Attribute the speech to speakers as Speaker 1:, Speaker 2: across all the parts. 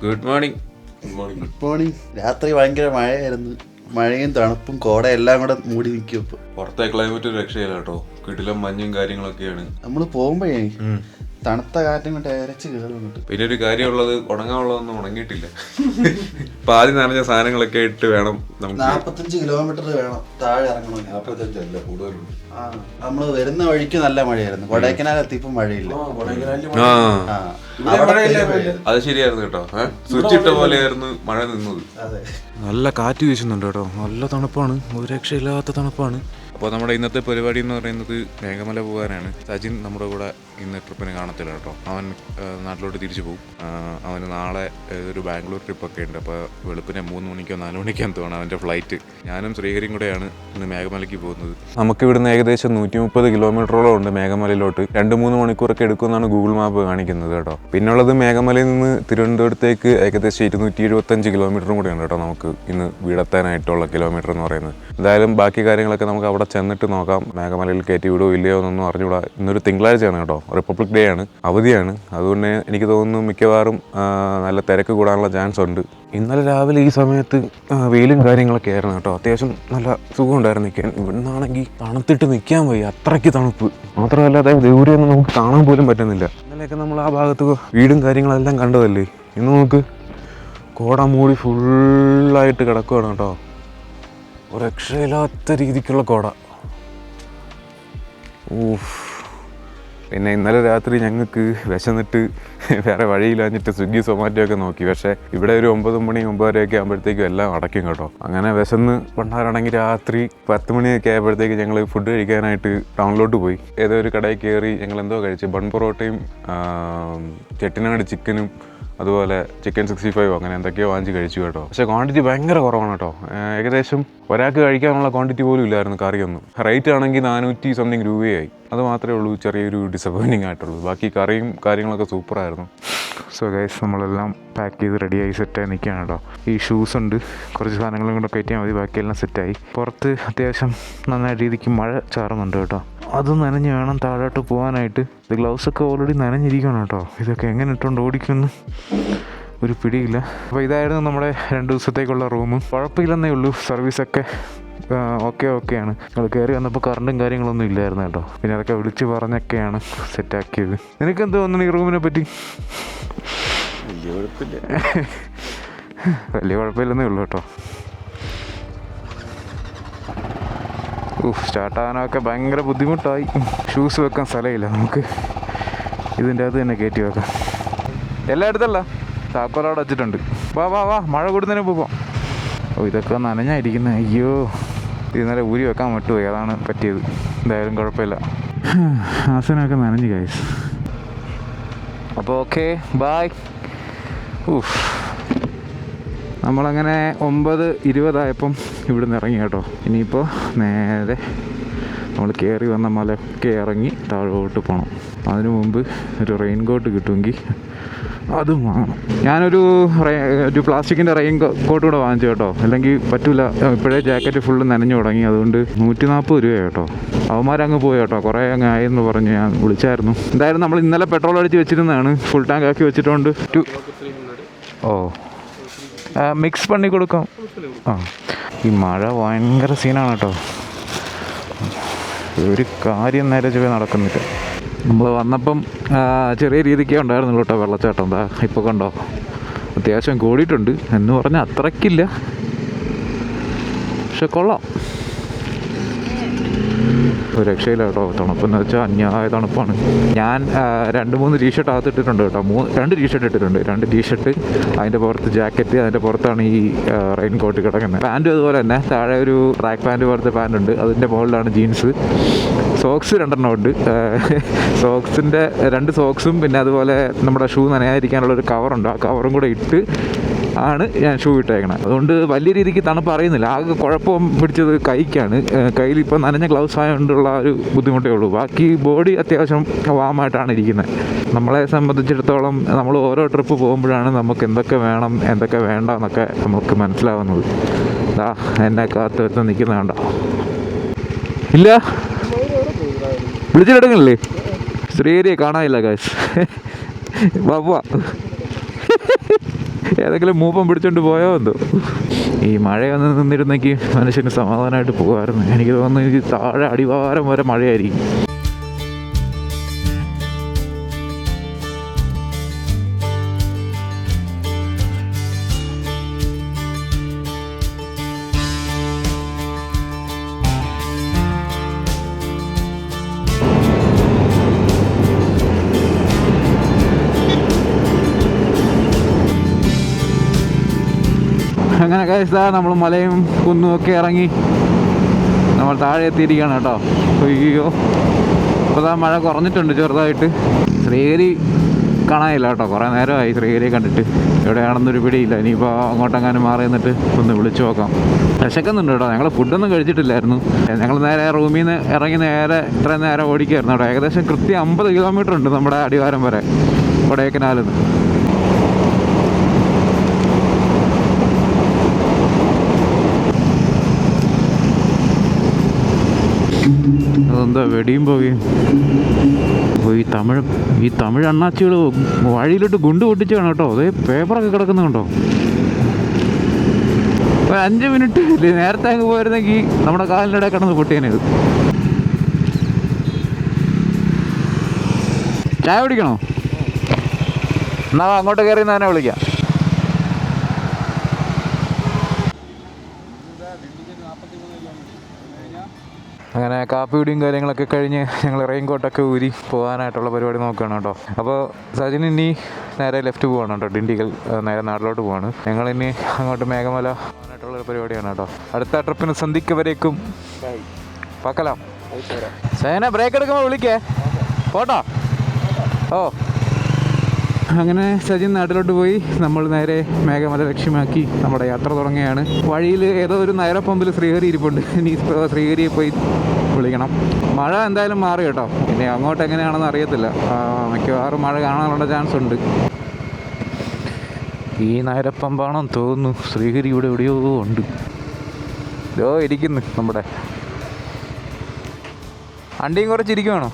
Speaker 1: Good morning.
Speaker 2: Good morning. രാത്രി ഭയങ്കര മഴയായിരുന്നു. മഴയും തണുപ്പും കോട എല്ലാം കൂടെ മൂടി നിൽക്കും. ഇപ്പൊ
Speaker 1: പുറത്തെ ക്ലൈമറ്റ് ഒരു രക്ഷയില്ല കേട്ടോ. കിടിലം മഞ്ഞും കാര്യങ്ങളൊക്കെയാണ്.
Speaker 2: നമ്മൾ പോകുമ്പോഴേ തണുത്ത കാറ്റും കൊണ്ട് അരച്ച് കയറുന്നുണ്ട്.
Speaker 1: പിന്നെ ഒരു കാര്യമുള്ളത്, ഉണങ്ങാനുള്ളതൊന്നും ഉണങ്ങിയിട്ടില്ല. ഇപ്പൊ ആദ്യം നനഞ്ഞ സാധനങ്ങളൊക്കെ ഇട്ട് വേണം നമുക്ക്.
Speaker 2: 45 കിലോമീറ്റർ വേണം താഴെ ഇറങ്ങണമെങ്കിൽ.
Speaker 1: 45 കൂടുതലുണ്ട്.
Speaker 2: നമ്മള് വരുന്ന വഴിക്ക് നല്ല മഴയായിരുന്നു. കൊടൈക്കനാൽ എത്തിയപ്പോ മഴയില്ല.
Speaker 1: അത് ശരിയായിരുന്നു കേട്ടോ. സ്വിച്ച് ഇട്ട പോലെയായിരുന്നു മഴ നിന്നത്. നല്ല കാറ്റ് വീശുന്നുണ്ട് കേട്ടോ. നല്ല തണുപ്പാണ്, ഒരു രക്ഷയില്ലാത്ത തണുപ്പാണ്. അപ്പോൾ നമ്മുടെ ഇന്നത്തെ പരിപാടി എന്ന് പറയുന്നത് മേഘമല പോകാനാണ്. സജിൻ നമ്മുടെ കൂടെ ഇന്ന് ട്രിപ്പിന് കാണത്തില്ല കേട്ടോ. അവൻ നാട്ടിലോട്ട് തിരിച്ചു പോകും. അവന് നാളെ ഒരു ബാംഗ്ലൂർ ട്രിപ്പൊക്കെ ഉണ്ട്. അപ്പോൾ വെളുപ്പിനെ 3 മണിക്കോ 4 മണിക്കോ തോന്നുന്നു അവൻ്റെ ഫ്ലൈറ്റ്. ഞാനും ശ്രീഹരിയും കൂടെയാണ് ഇന്ന് മേഘമലയ്ക്ക് പോകുന്നത്. നമുക്ക് ഇവിടുന്ന് ഏകദേശം 130 കിലോമീറ്ററോളം ഉണ്ട് മേഘമലയിലോട്ട്. 2-3 മണിക്കൂറൊക്കെ എടുക്കുമെന്നാണ് ഗൂഗിൾ മാപ്പ് കാണിക്കുന്നത് കേട്ടോ. പിന്നുള്ളത് മേഘമലയിൽ നിന്ന് തിരുവനന്തപുരത്തേക്ക് ഏകദേശം 275 കിലോമീറ്ററും കൂടെയാണ് കേട്ടോ നമുക്ക് ഇന്ന് വീടെത്താനായിട്ടുള്ള കിലോമീറ്റർ എന്ന് പറയുന്നത്. എന്തായാലും ബാക്കി കാര്യങ്ങളൊക്കെ നമുക്ക് അവിടെ ചെന്നിട്ട് നോക്കാം. മേഘമലയിൽ കയറ്റി വിടുമോ ഇല്ലയോ എന്നൊന്നും അറിഞ്ഞുകൂടാ. ഇന്നൊരു തിങ്കളാഴ്ചയാണ് കേട്ടോ, റിപ്പബ്ലിക് ഡേ ആണ്, അവധിയാണ്. അതുകൊണ്ട് എനിക്ക് തോന്നുന്നു മിക്കവാറും നല്ല തിരക്ക് കൂടാനുള്ള ചാൻസ് ഉണ്ട്. ഇന്നലെ രാവിലെ ഈ സമയത്ത് വെയിലും കാര്യങ്ങളൊക്കെ ആയിരുന്നു കേട്ടോ. അത്യാവശ്യം നല്ല സുഖമുണ്ടായിരുന്നു നിൽക്കാൻ. ഇവിടുന്നാണെങ്കിൽ തണുത്തിട്ട് നിൽക്കാൻ പോയി, അത്രയ്ക്ക് തണുപ്പ്. മാത്രമല്ല അതായത് ദൂരെയൊന്നും നമുക്ക് കാണാൻ പോലും പറ്റുന്നില്ല. ഇന്നലെയൊക്കെ നമ്മൾ ആ ഭാഗത്ത് വീടും കാര്യങ്ങളെല്ലാം കണ്ടതല്ലേ. ഇന്ന് നമുക്ക് കോട മൂടി ഫുള്ളായിട്ട് കിടക്കുകയാണ് കേട്ടോ. ഒരു രക്ഷയില്ലാത്ത രീതിക്കുള്ള കോട. പിന്നെ ഇന്നലെ രാത്രി ഞങ്ങൾക്ക് വിശന്നിട്ട് വേറെ വഴിയില്ലാഞ്ഞിട്ട് സ്വിഗ്ഗി സൊമാറ്റോ ഒക്കെ നോക്കി. പക്ഷേ ഇവിടെ ഒരു 9 മണി 9:30 ആകുമ്പോഴത്തേക്കും എല്ലാം അടയ്ക്കും കേട്ടോ. അങ്ങനെ വിശന്ന് പണ്ടാരാണെങ്കിൽ രാത്രി 10 മണിയൊക്കെ ആയപ്പോഴത്തേക്ക് ഞങ്ങൾ ഫുഡ് കഴിക്കാനായിട്ട് ടൗണിലോട്ട് പോയി. ഏതോ ഒരു കടയിൽ കയറി ഞങ്ങൾ എന്തോ കഴിച്ചു. ബൺ പൊറോട്ടയും ചെട്ടിനാട് ചിക്കനും അതുപോലെ ചിക്കൻ 65 അങ്ങനെ എന്തൊക്കെയോ വാങ്ങിച്ച് കഴിച്ചു കേട്ടോ. പക്ഷേ ക്വാണ്ടിറ്റി ഭയങ്കര കുറവാണ് കേട്ടോ. ഏകദേശം ഒരാൾക്ക് കഴിക്കാനുള്ള ക്വാണ്ടിറ്റി പോലും ഇല്ലായിരുന്നു കറിയൊന്നും. റേറ്റ് ആണെങ്കിൽ 400 സംതിങ് രൂപയായി. അത് മാത്രമേ ഉള്ളൂ ചെറിയൊരു ഡിസപ്പോയിൻറ്റിങ് ആയിട്ടുള്ളൂ. ബാക്കി കറിയും കാര്യങ്ങളൊക്കെ സൂപ്പറായിരുന്നു. സോ ഗൈസ്, നമ്മളെല്ലാം പാക്ക് ചെയ്ത് റെഡിയായി സെറ്റായി നിൽക്കുകയാണ് കേട്ടോ. ഈ ഷൂസ് ഉണ്ട്, കുറച്ച് സാധനങ്ങളും കൂടെ കയറ്റിയാൽ മതി, ബാക്കിയെല്ലാം സെറ്റായി. പുറത്ത് അത്യാവശ്യം നന്നായ രീതിക്ക് മഴ ചാറുന്നുണ്ട് കേട്ടോ. അത് നനഞ്ഞ് വേണം താഴോട്ട് പോകാനായിട്ട്. ഇത് ഗ്ലൗസൊക്കെ ഓൾറെഡി നനഞ്ഞിരിക്കണം കേട്ടോ. ഇതൊക്കെ എങ്ങനെ ഇട്ടുകൊണ്ട് ഓടിക്കുമെന്ന് ഒരു പിടിയില്ല. അപ്പോൾ ഇതായിരുന്നു നമ്മുടെ 2 ദിവസത്തേക്കുള്ള റൂം. കുഴപ്പമില്ലെന്നേ ഉള്ളൂ, സർവീസൊക്കെ ഓക്കെയാണ്. ഞങ്ങൾ കയറി വന്നപ്പോൾ കറണ്ടും കാര്യങ്ങളൊന്നും ഇല്ലായിരുന്നു കേട്ടോ. പിന്നെ അതൊക്കെ വിളിച്ച് പറഞ്ഞൊക്കെയാണ് സെറ്റാക്കിയത്. നിനക്കെന്ത് തോന്നുന്നു ഈ റൂമിനെ പറ്റി? വലിയ കുഴപ്പമില്ലെന്നേ ഉള്ളൂ കേട്ടോ. സ്റ്റാർട്ടാകാനൊക്കെ ഭയങ്കര ബുദ്ധിമുട്ടായി. ഷൂസ് വെക്കാൻ സ്ഥലമില്ല, നമുക്ക് ഇതിൻ്റെ അകത്ത് തന്നെ കയറ്റി വെക്കാം. എല്ലായിടത്തല്ല, താക്കോലവിടെ വെച്ചിട്ടുണ്ട്. വാ മഴ കൂടുന്നതിന് പോവാം. ഇതൊക്കെ നനഞ്ഞായിരിക്കുന്നത്. അയ്യോ, ഇന്നലെ ഊരി വെക്കാൻ വിട്ടുപോയി, അതാണ് പറ്റിയത്. എന്തായാലും കുഴപ്പമില്ല. ആസനമൊക്കെ നനഞ്ഞു ഗൈസ്. അപ്പോൾ ഓക്കെ, ബായ്. നമ്മളങ്ങനെ 9:20 ആയപ്പം ഇവിടുന്ന് ഇറങ്ങി കേട്ടോ. ഇനിയിപ്പോൾ നേരെ നമ്മൾ കയറി വന്ന മലയൊക്കെ ഇറങ്ങി താഴോട്ട് പോകണം. അതിനു മുമ്പ് ഒരു റെയിൻ കോട്ട് കിട്ടുമെങ്കിൽ അതും വാങ്ങണം. ഞാനൊരു പ്ലാസ്റ്റിക്കിൻ്റെ റെയിൻ കോട്ട് കൂടെ വാങ്ങിച്ചു കേട്ടോ, അല്ലെങ്കിൽ പറ്റില്ല. ഇപ്പോഴേ ജാക്കറ്റ് ഫുള്ള് നനഞ്ഞു തുടങ്ങി. അതുകൊണ്ട് 140 രൂപ കേട്ടോ. അവന്മാരങ്ങ് പോയി കേട്ടോ, കുറേ അങ്ങ് ആയെന്ന് പറഞ്ഞ് ഞാൻ വിളിച്ചായിരുന്നു. എന്തായാലും നമ്മൾ ഇന്നലെ പെട്രോൾ അടിച്ച് വെച്ചിരുന്നതാണ്, ഫുൾ ടാങ്ക് ആക്കി വെച്ചിട്ടുണ്ട്. മിക്സ് പണി കൊടുക്കാം. ഈ മഴ ഭയങ്കര സീനാണ് കേട്ടോ. ഒരു കാര്യം നേരെ ചൊവ്വേ നടക്കുന്നില്ല. നമ്മൾ വന്നപ്പം ചെറിയ രീതിക്കേ ഉണ്ടായിരുന്നുള്ളൂ കേട്ടോ വെള്ളച്ചാട്ടം. എന്താ ഇപ്പോൾ കണ്ടോ, അത്യാവശ്യം കൂടിയിട്ടുണ്ട് എന്ന് പറഞ്ഞാൽ അത്രയ്ക്കില്ല, പക്ഷെ കൊള്ളാം. ഒരു രക്ഷയില്ല കേട്ടോ. തണുപ്പെന്ന് വെച്ചാൽ അന്യായ തണുപ്പാണ്. ഞാൻ 2-3 ടീഷർട്ട് അകത്തിട്ടിട്ടുണ്ട് കേട്ടോ. 2 ടീഷർട്ട് ഇട്ടിട്ടുണ്ട്. 2 ടീഷർട്ട്, അതിൻ്റെ പുറത്ത് ജാക്കറ്റ്, അതിൻ്റെ പുറത്താണ് ഈ റെയിൻ കോട്ട് കിടക്കുന്നത്. പാൻറ്റും അതുപോലെ തന്നെ. താഴെ ഒരു ട്രാക്ക് പാൻറ്റ് പോലത്തെ പാൻറ് ഉണ്ട്, അതിൻ്റെ മുകളിലാണ് ജീൻസ്. സോക്സ് 2 ഉണ്ട്. സോക്സിൻ്റെ 2 സോക്സും പിന്നെ അതുപോലെ നമ്മുടെ ഷൂ നനയാതിരിക്കാനുള്ളൊരു കവറുണ്ട്. ആ കവറും കൂടെ ഇട്ട് ആണ് ഞാൻ ഷൂ ഇട്ടേക്കണത്. അതുകൊണ്ട് വലിയ രീതിക്ക് തണുപ്പ് അറിയുന്നില്ല. ആകെ കുഴപ്പം പിടിച്ചത് കൈക്കാണ്. കയ്യിൽ ഇപ്പോൾ നനഞ്ഞ ഗ്ലൗസ് ആയതുകൊണ്ടുള്ള ഒരു ബുദ്ധിമുട്ടേ ഉള്ളൂ. ബാക്കി ബോഡി അത്യാവശ്യം വാമായിട്ടാണ് ഇരിക്കുന്നത്. നമ്മളെ സംബന്ധിച്ചിടത്തോളം നമ്മൾ ഓരോ ട്രിപ്പ് പോകുമ്പോഴാണ് നമുക്ക് എന്തൊക്കെ വേണം എന്തൊക്കെ വേണ്ട എന്നൊക്കെ നമുക്ക് മനസ്സിലാവുന്നത്. എന്നെ കാത്ത് വെച്ച് നിൽക്കുന്ന വേണ്ട ഇല്ല, വിളിച്ചിട്ടെടുക്കണില്ലേ? ശ്രീഹരിയെ കാണാനില്ല ഗൈസ്. ബാബുവാ ഏതെങ്കിലും മൂപ്പം പിടിച്ചോണ്ട് പോയോ എന്തോ. ഈ മഴയൊന്ന് നിന്നിരുന്നെങ്കിൽ മനുഷ്യന് സമാധാനമായിട്ട് പോകുമായിരുന്നു. എനിക്ക് തോന്നുന്നു ഈ താഴെ അടിവാരം വരെ മഴയായിരിക്കും. അങ്ങനെ കഴിച്ചാ നമ്മൾ മലയും കുന്നും ഒക്കെ ഇറങ്ങി നമ്മൾ താഴെ എത്തിയിരിക്കുകയാണ് കേട്ടോ. അയ്യോ, ഇപ്പോൾ മഴ കുറഞ്ഞിട്ടുണ്ട് ചെറുതായിട്ട്. ശ്രീഹരി കാണാനില്ല കേട്ടോ, കുറേ നേരമായി ശ്രീഹരിയെ കണ്ടിട്ട്. എവിടെയാണെന്നൊരു പിടിയില്ല. ഇനിയിപ്പോൾ അങ്ങോട്ടെങ്ങാനും മാറി നിന്നിട്ട് ഒന്ന് വിളിച്ചു നോക്കാം. വിശക്കുന്നുണ്ട് കേട്ടോ. ഞങ്ങൾ ഫുഡൊന്നും കഴിച്ചിട്ടില്ലായിരുന്നു. ഞങ്ങൾ നേരെ റൂമിൽ നിന്ന് ഇറങ്ങി നേരെ ഇത്രയും നേരം ഓടിക്കായിരുന്നു കേട്ടോ. ഏകദേശം കൃത്യം 50 കിലോമീറ്റർ ഉണ്ട് നമ്മുടെ അടിവാരം വരെ കൊടൈക്കനാലിൽ നിന്ന്. അതെന്താ വെടിയും പോവുകയും. അപ്പോൾ ഈ തമിഴ് അണ്ണാച്ചികൾ വഴിയിലിട്ട് ഗുണ്ട് പൊട്ടിച്ചാണ് കേട്ടോ. അതേ പേപ്പറൊക്കെ കിടക്കുന്നുണ്ടോ. ഒരു 5 മിനിറ്റ് നേരത്തെ അങ്ങ് പോയിരുന്നെങ്കിൽ നമ്മുടെ കാലിൻ്റെ ഇടയിൽ കിടന്ന് പൊട്ടിയാനത്. ചായ കുടിക്കണോ? എന്നാൽ അങ്ങോട്ട് കയറി തന്നെ വിളിക്കാം. അങ്ങനെ കാപ്പിയുടെയും കാര്യങ്ങളൊക്കെ കഴിഞ്ഞ് ഞങ്ങൾ റെയിൻകോട്ടൊക്കെ ഊരി പോകാനായിട്ടുള്ള പരിപാടി നോക്കുകയാണ് കേട്ടോ. അപ്പോൾ സജിൻ ഇനി നേരെ ലെഫ്റ്റ് പോവാണ് കേട്ടോ. ഡിണ്ടിഗൽ നേരെ നാട്ടിലോട്ട് പോവാണ്. ഞങ്ങളിനി അങ്ങോട്ട് മേഘമല പോകാനായിട്ടുള്ളൊരു പരിപാടിയാണ് കേട്ടോ. അടുത്ത ട്രിപ്പിന് സന്ധിക്കവരേക്കും പാക്കലാം. സേന ബ്രേക്ക് എടുക്കുമ്പോൾ വിളിക്കേ പോട്ടോ. ഓ, അങ്ങനെ സജിൻ നാട്ടിലോട്ട് പോയി. നമ്മൾ നേരെ മേഘമല ലക്ഷ്യമാക്കി നമ്മുടെ യാത്ര തുടങ്ങുകയാണ്. വഴിയിൽ ഏതോ ഒരു നയറപ്പമ്പിൽ ശ്രീഹരി ഇരിപ്പുണ്ട്. ഇനി ശ്രീഹരിയെ പോയി വിളിക്കണം. മഴ എന്തായാലും മാറി കേട്ടോ. ഇനി അങ്ങോട്ട് എങ്ങനെയാണെന്ന് അറിയത്തില്ല. മിക്കവാറും മഴ കാണാനുള്ള ചാൻസ് ഉണ്ട്. ഈ നയരപ്പമ്പാണെന്ന് തോന്നുന്നു. ശ്രീഹരി ഇവിടെ എവിടെയോ ഉണ്ട്. ഇതോ ഇരിക്കുന്നു നമ്മുടെ അണ്ടിയും കുറച്ചിരിക്കുവാണോ.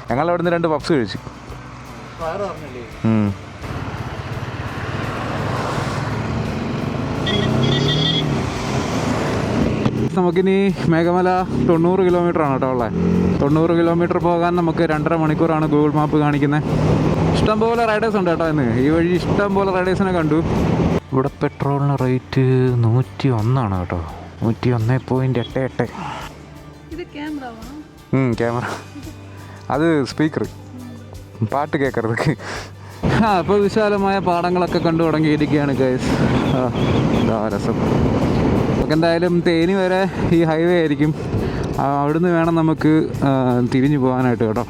Speaker 1: ഞങ്ങൾ അവിടെ നിന്ന് 2 പപ്സ് കഴിച്ചു. നമുക്കിനി മേഘമല 90 കിലോമീറ്റർ ആണ് കേട്ടോ ഉള്ളത്. 90 കിലോമീറ്റർ പോകാൻ നമുക്ക് 2.5 മണിക്കൂറാണ് ഗൂഗിൾ മാപ്പ് കാണിക്കുന്നത്. ഇഷ്ടംപോലെ റൈഡേഴ്സ് ഉണ്ട് കേട്ടോ ഇന്ന്. ഈ വഴി ഇഷ്ടംപോലെ റൈഡേഴ്സിനെ കണ്ടു. ഇവിടെ പെട്രോളിന് റേറ്റ് 101 കേട്ടോ. 101.88. ക്യാമറ അത് സ്പീക്കർ, പാട്ട് കേൾക്കരുത്. അപ്പോൾ വിശാലമായ പാടങ്ങളൊക്കെ കണ്ടു തുടങ്ങിയിരിക്കുകയാണ് ഗൈസ്. രസം. നമുക്ക് എന്തായാലും തേനി വരെ ഈ ഹൈവേ ആയിരിക്കും. അവിടുന്ന് വേണം നമുക്ക് തിരിഞ്ഞു പോകാനായിട്ട് കേട്ടോ.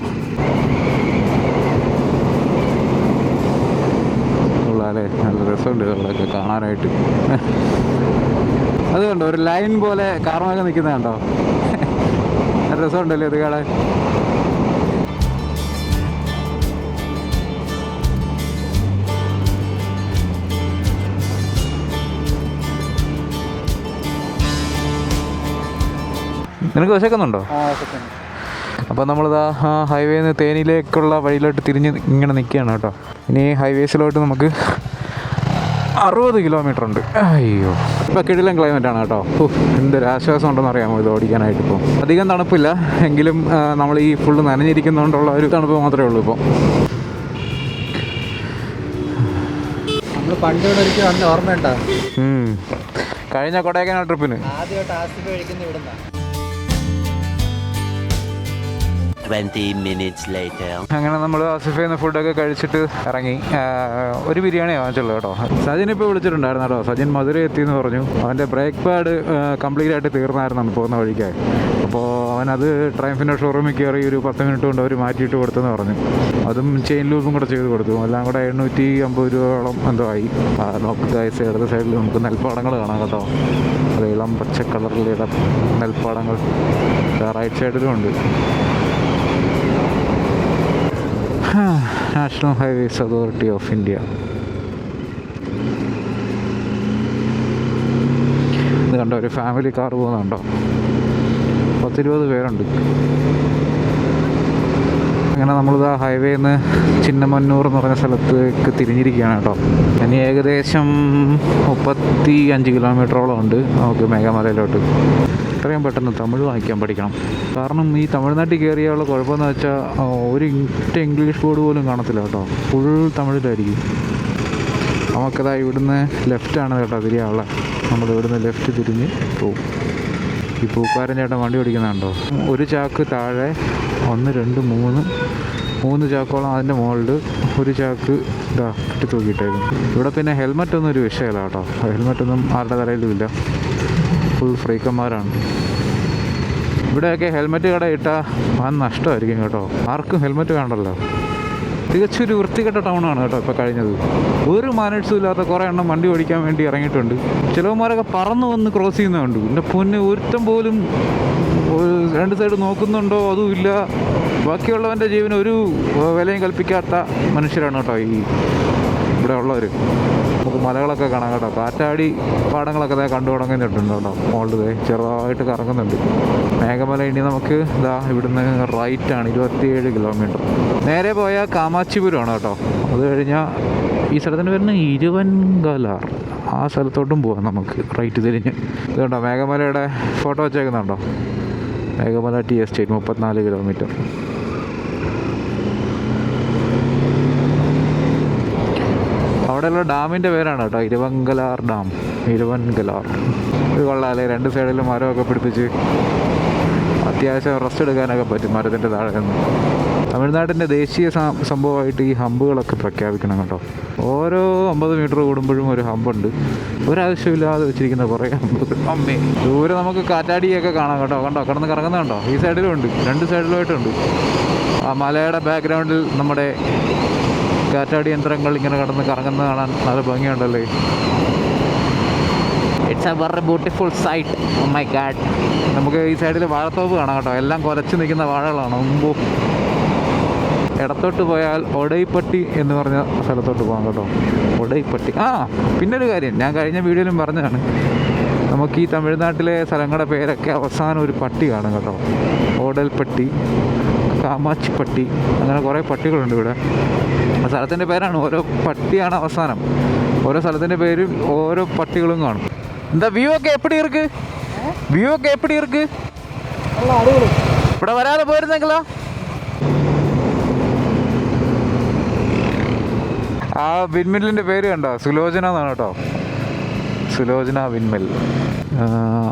Speaker 1: കൊള്ളാല്ലേ, നല്ല രസമുണ്ട് ഇവിടെയൊക്കെ കാണാനായിട്ട്. അത് കണ്ടോ, ഒരു ലൈൻ പോലെ കാർമൊക്കെ നിൽക്കുന്നത് കണ്ടോ. നല്ല രസമുണ്ടല്ലേ ഇത് കാണാൻ. നിനക്ക് വിശക്കുന്നുണ്ടോ? അപ്പോൾ നമ്മളിതാ ഹൈവേയിൽ നിന്ന് തേനിയിലേക്കുള്ള വഴിയിലോട്ട് തിരിഞ്ഞ് ഇങ്ങനെ നിൽക്കുകയാണ് കേട്ടോ. ഇനി ഹൈവേസിലോട്ട് നമുക്ക് 60 കിലോമീറ്റർ ഉണ്ട്. അയ്യോ, ഇപ്പോൾ കിടിലൻ ക്ലൈമറ്റാണ് കേട്ടോ. എന്തൊരു ആശ്വാസം ഉണ്ടെന്ന് അറിയാമോ ഇത് ഓടിക്കാനായിട്ട്. ഇപ്പോൾ അധികം തണുപ്പില്ല എങ്കിലും നമ്മൾ ഈ ഫുള്ള് നനഞ്ഞിരിക്കുന്നതുകൊണ്ടുള്ള ഒരു തണുപ്പ് മാത്രമേ ഉള്ളൂ ഇപ്പോൾ.
Speaker 2: നമ്മൾ പണ്ട് ഒരിക്കലും അന്ന് ഓർമ്മയുണ്ടോ
Speaker 1: കഴിഞ്ഞ കൊടൈക്കനാൽ ട്രിപ്പിന്
Speaker 2: ആദ്യമായിട്ട് ആസിഫ് കഴിക്കുന്ന ഇവിടുന്ന.
Speaker 3: 20 minutes later.
Speaker 1: അങ്ങനെ നമ്മൾ ആസിഫയിൽ നിന്ന് ഫുഡൊക്കെ കഴിച്ചിട്ട് ഇറങ്ങി. ഒരു ബിരിയാണി വാങ്ങിച്ചുള്ളൂ കേട്ടോ. സജിൻ ഇപ്പോൾ വിളിച്ചിട്ടുണ്ടായിരുന്നു കേട്ടോ. സജിൻ മധുര എത്തിയെന്ന് പറഞ്ഞു. അവൻ്റെ ബ്രേക്ക് പാഡ് കംപ്ലീറ്റ് ആയിട്ട് തീർന്നായിരുന്നു പോകുന്ന വഴിക്കായി. അപ്പോൾ അവനത് ട്രയംഫിൻ്റെ ഷോറൂമിൽ കയറി ഒരു 10 മിനിറ്റ് കൊണ്ട് അവർ മാറ്റിയിട്ട് കൊടുത്തെന്ന് പറഞ്ഞു. അതും ചെയിൻ ലൂപ്പും കൂടെ ചെയ്ത് കൊടുത്തു. എല്ലാം കൂടെ 850 രൂപയോളം എന്തോ ആയി. നോക്ക് ഗൈസ്, ഇടത് സൈഡിൽ നമുക്ക് നെൽപ്പാടങ്ങൾ കാണാം കേട്ടോ. അത് ഇളം പച്ച കളറിലുള്ള നെൽപ്പാടങ്ങൾ റൈറ്റ് സൈഡിലും ഉണ്ട്. National highways authority of India. ഇത് കണ്ടോ, ഒരു ഫാമിലി കാർ പോകുന്നുണ്ടോ. 10-20 പേരുണ്ട്.
Speaker 4: അങ്ങനെ നമ്മളിത് ആ ഹൈവേയിൽ നിന്ന് ചിന്നമന്നൂർ എന്ന് പറഞ്ഞ സ്ഥലത്തേക്ക് തിരിഞ്ഞിരിക്കുകയാണ് കേട്ടോ. ഇനി ഏകദേശം 35 കിലോമീറ്ററോളം ഉണ്ട് നമുക്ക് മേഘമലയിലോട്ട്. എത്രയും പെട്ടെന്ന് തമിഴ് വായിക്കാൻ പഠിക്കണം. കാരണം ഈ തമിഴ്നാട്ടിൽ കയറിയുള്ള കുഴപ്പമെന്ന് വെച്ചാൽ ഒരു ഇംഗ്ലീഷ് ബോർഡ് പോലും കാണത്തില്ല കേട്ടോ. ഫുൾ തമിഴിലായിരിക്കും. നമുക്കതാ ഇവിടുന്ന് ലെഫ്റ്റാണ് കേട്ടോ തിരിയാനുള്ള. നമ്മൾ ഇവിടുന്ന് ലെഫ്റ്റ് തിരിഞ്ഞ് പോവും. ഈ പൂക്കാരൻ ചേട്ടൻ വണ്ടി ഓടിക്കുന്നുണ്ടോ? ഒരു ചാക്ക് താഴെ 1 2 3 ചാക്കോളം അതിൻ്റെ മുകളിൽ ഒരു ചാക്ക് ഇതാ ഇട്ട് തൂക്കിയിട്ടേക്കും. ഇവിടെ പിന്നെ ഹെൽമറ്റൊന്നും ഒരു വിഷയമല്ല കേട്ടോ. ഹെൽമറ്റൊന്നും ആരുടെ തലയിലും ഇല്ല. ഫുൾ ഫ്രീക്കന്മാരാണ്. ഇവിടെയൊക്കെ ഹെൽമെറ്റ് കട ഇട്ടാൽ വൻ നഷ്ടമായിരിക്കും കേട്ടോ. ആർക്കും ഹെൽമെറ്റ് വേണ്ടല്ലോ. തികച്ചൊരു വൃത്തികെട്ട ടൗണാണ് കേട്ടോ ഇപ്പോൾ കഴിഞ്ഞത്. ഒരു മാനേഴ്സും ഇല്ലാത്ത കുറേ എണ്ണം വണ്ടി ഓടിക്കാൻ വേണ്ടി ഇറങ്ങിയിട്ടുണ്ട്. ചിലവന്മാരൊക്കെ പറന്ന് വന്ന് ക്രോസ് ചെയ്യുന്നുണ്ട്. എൻ്റെ പൊന്നെ ഒരുത്തം പോലും 2 സൈഡ് നോക്കുന്നുണ്ടോ അതും ഇല്ല. ബാക്കിയുള്ളവൻ്റെ ജീവന് ഒരു വിലയും കൽപ്പിക്കാത്ത മനുഷ്യരാണ് കേട്ടോ ഇവിടെ ഉള്ളവർ. നമുക്ക് മലകളൊക്കെ കാണാം കേട്ടോ. കാറ്റാടി പാടങ്ങളൊക്കെ കണ്ടു തുടങ്ങുന്നുണ്ട് കേട്ടോ. മുകളിൽ ചെറുതായിട്ട് കറങ്ങുന്നുണ്ട് മേഘമല. ഇനി നമുക്ക് ഇതാ ഇവിടുന്ന് റൈറ്റാണ് 27 കിലോമീറ്റർ. നേരെ പോയാൽ കാമാച്ചിപുരമാണ് കേട്ടോ. അത് കഴിഞ്ഞാൽ ഈ സ്ഥലത്തിൻ്റെ പേരിന് ഇരുവൻകലാർ. ആ സ്ഥലത്തോട്ടും പോകാം നമുക്ക് റൈറ്റ് തിരിഞ്ഞ്. ഇതുണ്ടോ മേഘമലയുടെ ഫോട്ടോ വെച്ചേക്കുന്നുണ്ടോ? Meghamala tea estate 34 kilometre. അവിടെയുള്ള ഡാമിൻ്റെ പേരാണ് കേട്ടോ ഇരുവൻകലാർ ഡാം. ഇരുവൻകലാർ ഇത് കൊള്ളാമല്ലേ. 2 സൈഡിലും മരമൊക്കെ പിടിപ്പിച്ച് അത്യാവശ്യം റെസ്റ്റ് എടുക്കാനൊക്കെ പറ്റും മരത്തിൻ്റെ താഴെ നിന്ന്. തമിഴ്നാട്ടിൻ്റെ ദേശീയ സംഭവമായിട്ട് ഈ ഹമ്പുകളൊക്കെ പ്രഖ്യാപിക്കണം കേട്ടോ. ഓരോ 50 മീറ്റർ കൂടുമ്പോഴും ഒരു ഹമ്പുണ്ട്. ഒരാവശ്യമില്ലാതെ വെച്ചിരിക്കുന്ന കുറേ ഹമ്പുകൾ. അമ്മേ ദൂരെ നമുക്ക് കാറ്റാടിയൊക്കെ കാണാം കേട്ടോ. കണ്ടോ കിടന്ന് കറങ്ങുന്നുണ്ടോ? ഈ സൈഡിലും ഉണ്ട്, 2 സൈഡിലുമായിട്ടുണ്ട്. ആ മലയുടെ ബാക്ക്ഗ്രൗണ്ടിൽ നമ്മുടെ കാറ്റാടി യന്ത്രങ്ങൾ ഇങ്ങനെ കിടന്ന് കറങ്ങുന്നത് കാണാൻ നല്ല ഭംഗിയുണ്ടല്ലേ. It's a very beautiful sight. Oh my God. നമുക്ക് ഈ സൈഡിൽ വാഴത്തോപ്പ് കാണാം കേട്ടോ. എല്ലാം കുലച്ച് നിൽക്കുന്ന വാഴകളാണ്. മുമ്പ് ഇടത്തോട്ട് പോയാൽ ഒടൈപ്പട്ടി എന്ന് പറഞ്ഞ സ്ഥലത്തോട്ട് പോകാം കേട്ടോ. ഒടൈപ്പട്ടി. പിന്നൊരു കാര്യം ഞാൻ കഴിഞ്ഞ വീഡിയോയിലും പറഞ്ഞതാണ്. നമുക്ക് ഈ തമിഴ്നാട്ടിലെ സ്ഥലങ്ങളുടെ പേരൊക്കെ അവസാനം ഒരു പട്ടി കാണും കേട്ടോ. ഓടൽപ്പട്ടി, കാമാച്ചിപ്പട്ടി, അങ്ങനെ കുറേ പട്ടികളുണ്ട് ഇവിടെ. സ്ഥലത്തിൻ്റെ പേരാണ്. ഓരോ പട്ടിയാണ് അവസാനം. ഓരോ സ്ഥലത്തിൻ്റെ പേരും ഓരോ പട്ടികളും കാണും. എന്താ വ്യൂ ഒക്കെ എപ്പടി ഇருக்கு? വ്യൂ ഒക്കെ എപ്പടി ഇருக்கு? ഇവിടെ വരാതെ പോയിരുന്നെങ്കിലോ? ആ വിൻമില്ലിൻ്റെ പേര് കണ്ടോ? സുലോചന എന്നാണ് കേട്ടോ. സുലോചന വിൻമിൽ.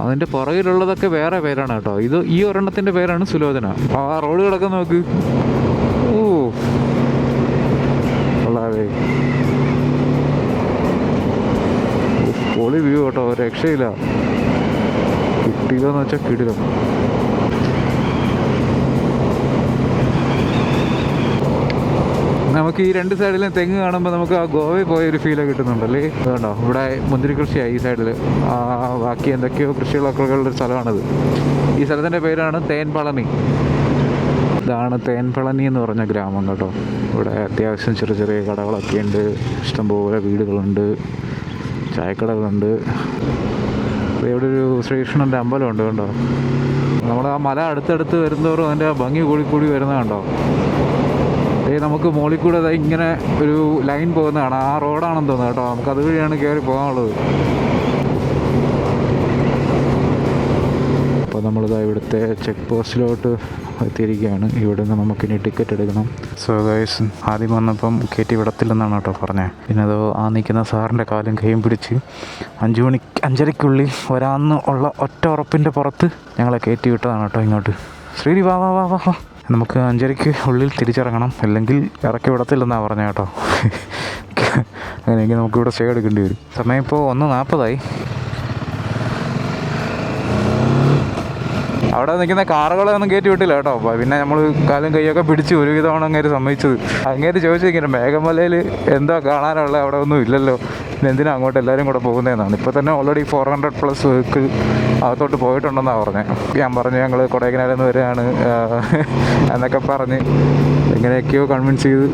Speaker 4: അതിൻ്റെ പുറകിലുള്ളതൊക്കെ വേറെ പേരാണ് കേട്ടോ. ഈ ഒരെണ്ണത്തിൻ്റെ പേരാണ് സുലോചന. ആ റോഡ് കിടക്കാൻ നോക്ക്. ഓ കൊള്ളാവേ. പൊളി വ്യൂ കേട്ടോ. രക്ഷയില്ല. കിട്ടിയില്ലെന്ന് വെച്ചാൽ കിടിലം. നമുക്ക് ഈ 2 സൈഡിലും തെങ്ങ് കാണുമ്പോൾ നമുക്ക് ആ ഗോവയിൽ പോയൊരു ഫീലൊക്കെ കിട്ടുന്നുണ്ടല്ലേ. അതുകൊണ്ടോ ഇവിടെ മുന്തിരി കൃഷിയായി ഈ സൈഡിൽ. ബാക്കി എന്തൊക്കെയോ കൃഷികളൊക്കെ ഉള്ളൊരു സ്ഥലമാണിത്. ഈ സ്ഥലത്തിൻ്റെ പേരാണ് തേൻപളനി. ഇതാണ് തേൻപളനി എന്ന് പറഞ്ഞ ഗ്രാമം കേട്ടോ. ഇവിടെ അത്യാവശ്യം ചെറിയ ചെറിയ കടകളൊക്കെ ഉണ്ട്. ഇഷ്ടംപോലെ വീടുകളുണ്ട്, ചായക്കടകളുണ്ട്. ഇവിടെ ഒരു ശ്രീകൃഷ്ണൻ്റെ അമ്പലമുണ്ട് കേട്ടോ. നമ്മുടെ ആ മല അടുത്തടുത്ത് വരുന്നതോറും അതിൻ്റെ ആ ഭംഗി കൂടി വരുന്നത് കണ്ടോ. നമുക്ക് മുകളിൽ കൂടെ ഇങ്ങനെ ഒരു ലൈൻ പോകുന്നതാണ്. ആ റോഡാണെന്ന് തോന്നുന്നു കേട്ടോ. നമുക്ക് അതുവഴിയാണ് കയറി പോകാനുള്ളത്. അപ്പോൾ നമ്മളിതാ ഇവിടുത്തെ ചെക്ക് പോസ്റ്റിലോട്ട് എത്തിയിരിക്കുകയാണ്. ഇവിടെ നിന്ന് നമുക്കിനി ടിക്കറ്റ് എടുക്കണം. സോ ഗൈസ്, ആദ്യം വന്നപ്പം കയറ്റി വിടത്തില്ലെന്നാണ് കേട്ടോ പറഞ്ഞത്. പിന്നെ അതോ ആ നിൽക്കുന്ന സാറിൻ്റെ കാലും കൈയും പിടിച്ച് 5:30 വരാമെന്ന് ഉള്ള ഒറ്റ ഉറപ്പിൻ്റെ പുറത്ത് ഞങ്ങളെ കയറ്റി വിട്ടതാണ് കേട്ടോ ഇങ്ങോട്ട്. ശ്രീ വാ വാ വാ വാ വാ. നമുക്ക് 5:30 തിരിച്ചിറങ്ങണം, അല്ലെങ്കിൽ ഇറക്കി വിടത്തില്ലെന്നാണ് പറഞ്ഞത് കേട്ടോ. അങ്ങനെയെങ്കിൽ നമുക്കിവിടെ സ്റ്റേ എടുക്കേണ്ടി വരും. സമയം ഇപ്പോൾ 1:40. അവിടെ നിൽക്കുന്ന കാറുകളെ ഒന്നും കയറ്റി വിട്ടില്ല കേട്ടോ. പിന്നെ നമ്മൾ കാലും കൈയൊക്കെ പിടിച്ച് ഒരുവിധമാണ് അങ്ങേര് സമ്മതിച്ചത്. അങ്ങേര് ചോദിച്ചിരിക്കുന്നത് മേഘമലയിൽ എന്താ കാണാനുള്ള, അവിടെ ഒന്നും ഇല്ലല്ലോ, എന്തിനാ അങ്ങോട്ട് എല്ലാവരും കൂടെ പോകുന്നതെന്നാണ്. ഇപ്പോൾ തന്നെ ഓൾറെഡി 400+ വെഹിക്കിൾ അകത്തോട്ട് പോയിട്ടുണ്ടെന്നാണ് പറഞ്ഞത്. ഞാൻ പറഞ്ഞു ഞങ്ങൾ കൊടൈക്കനാലിൽ നിന്ന് വരികയാണ് എന്നൊക്കെ പറഞ്ഞ് എങ്ങനെയൊക്കെയോ കൺവിൻസ് ചെയ്ത്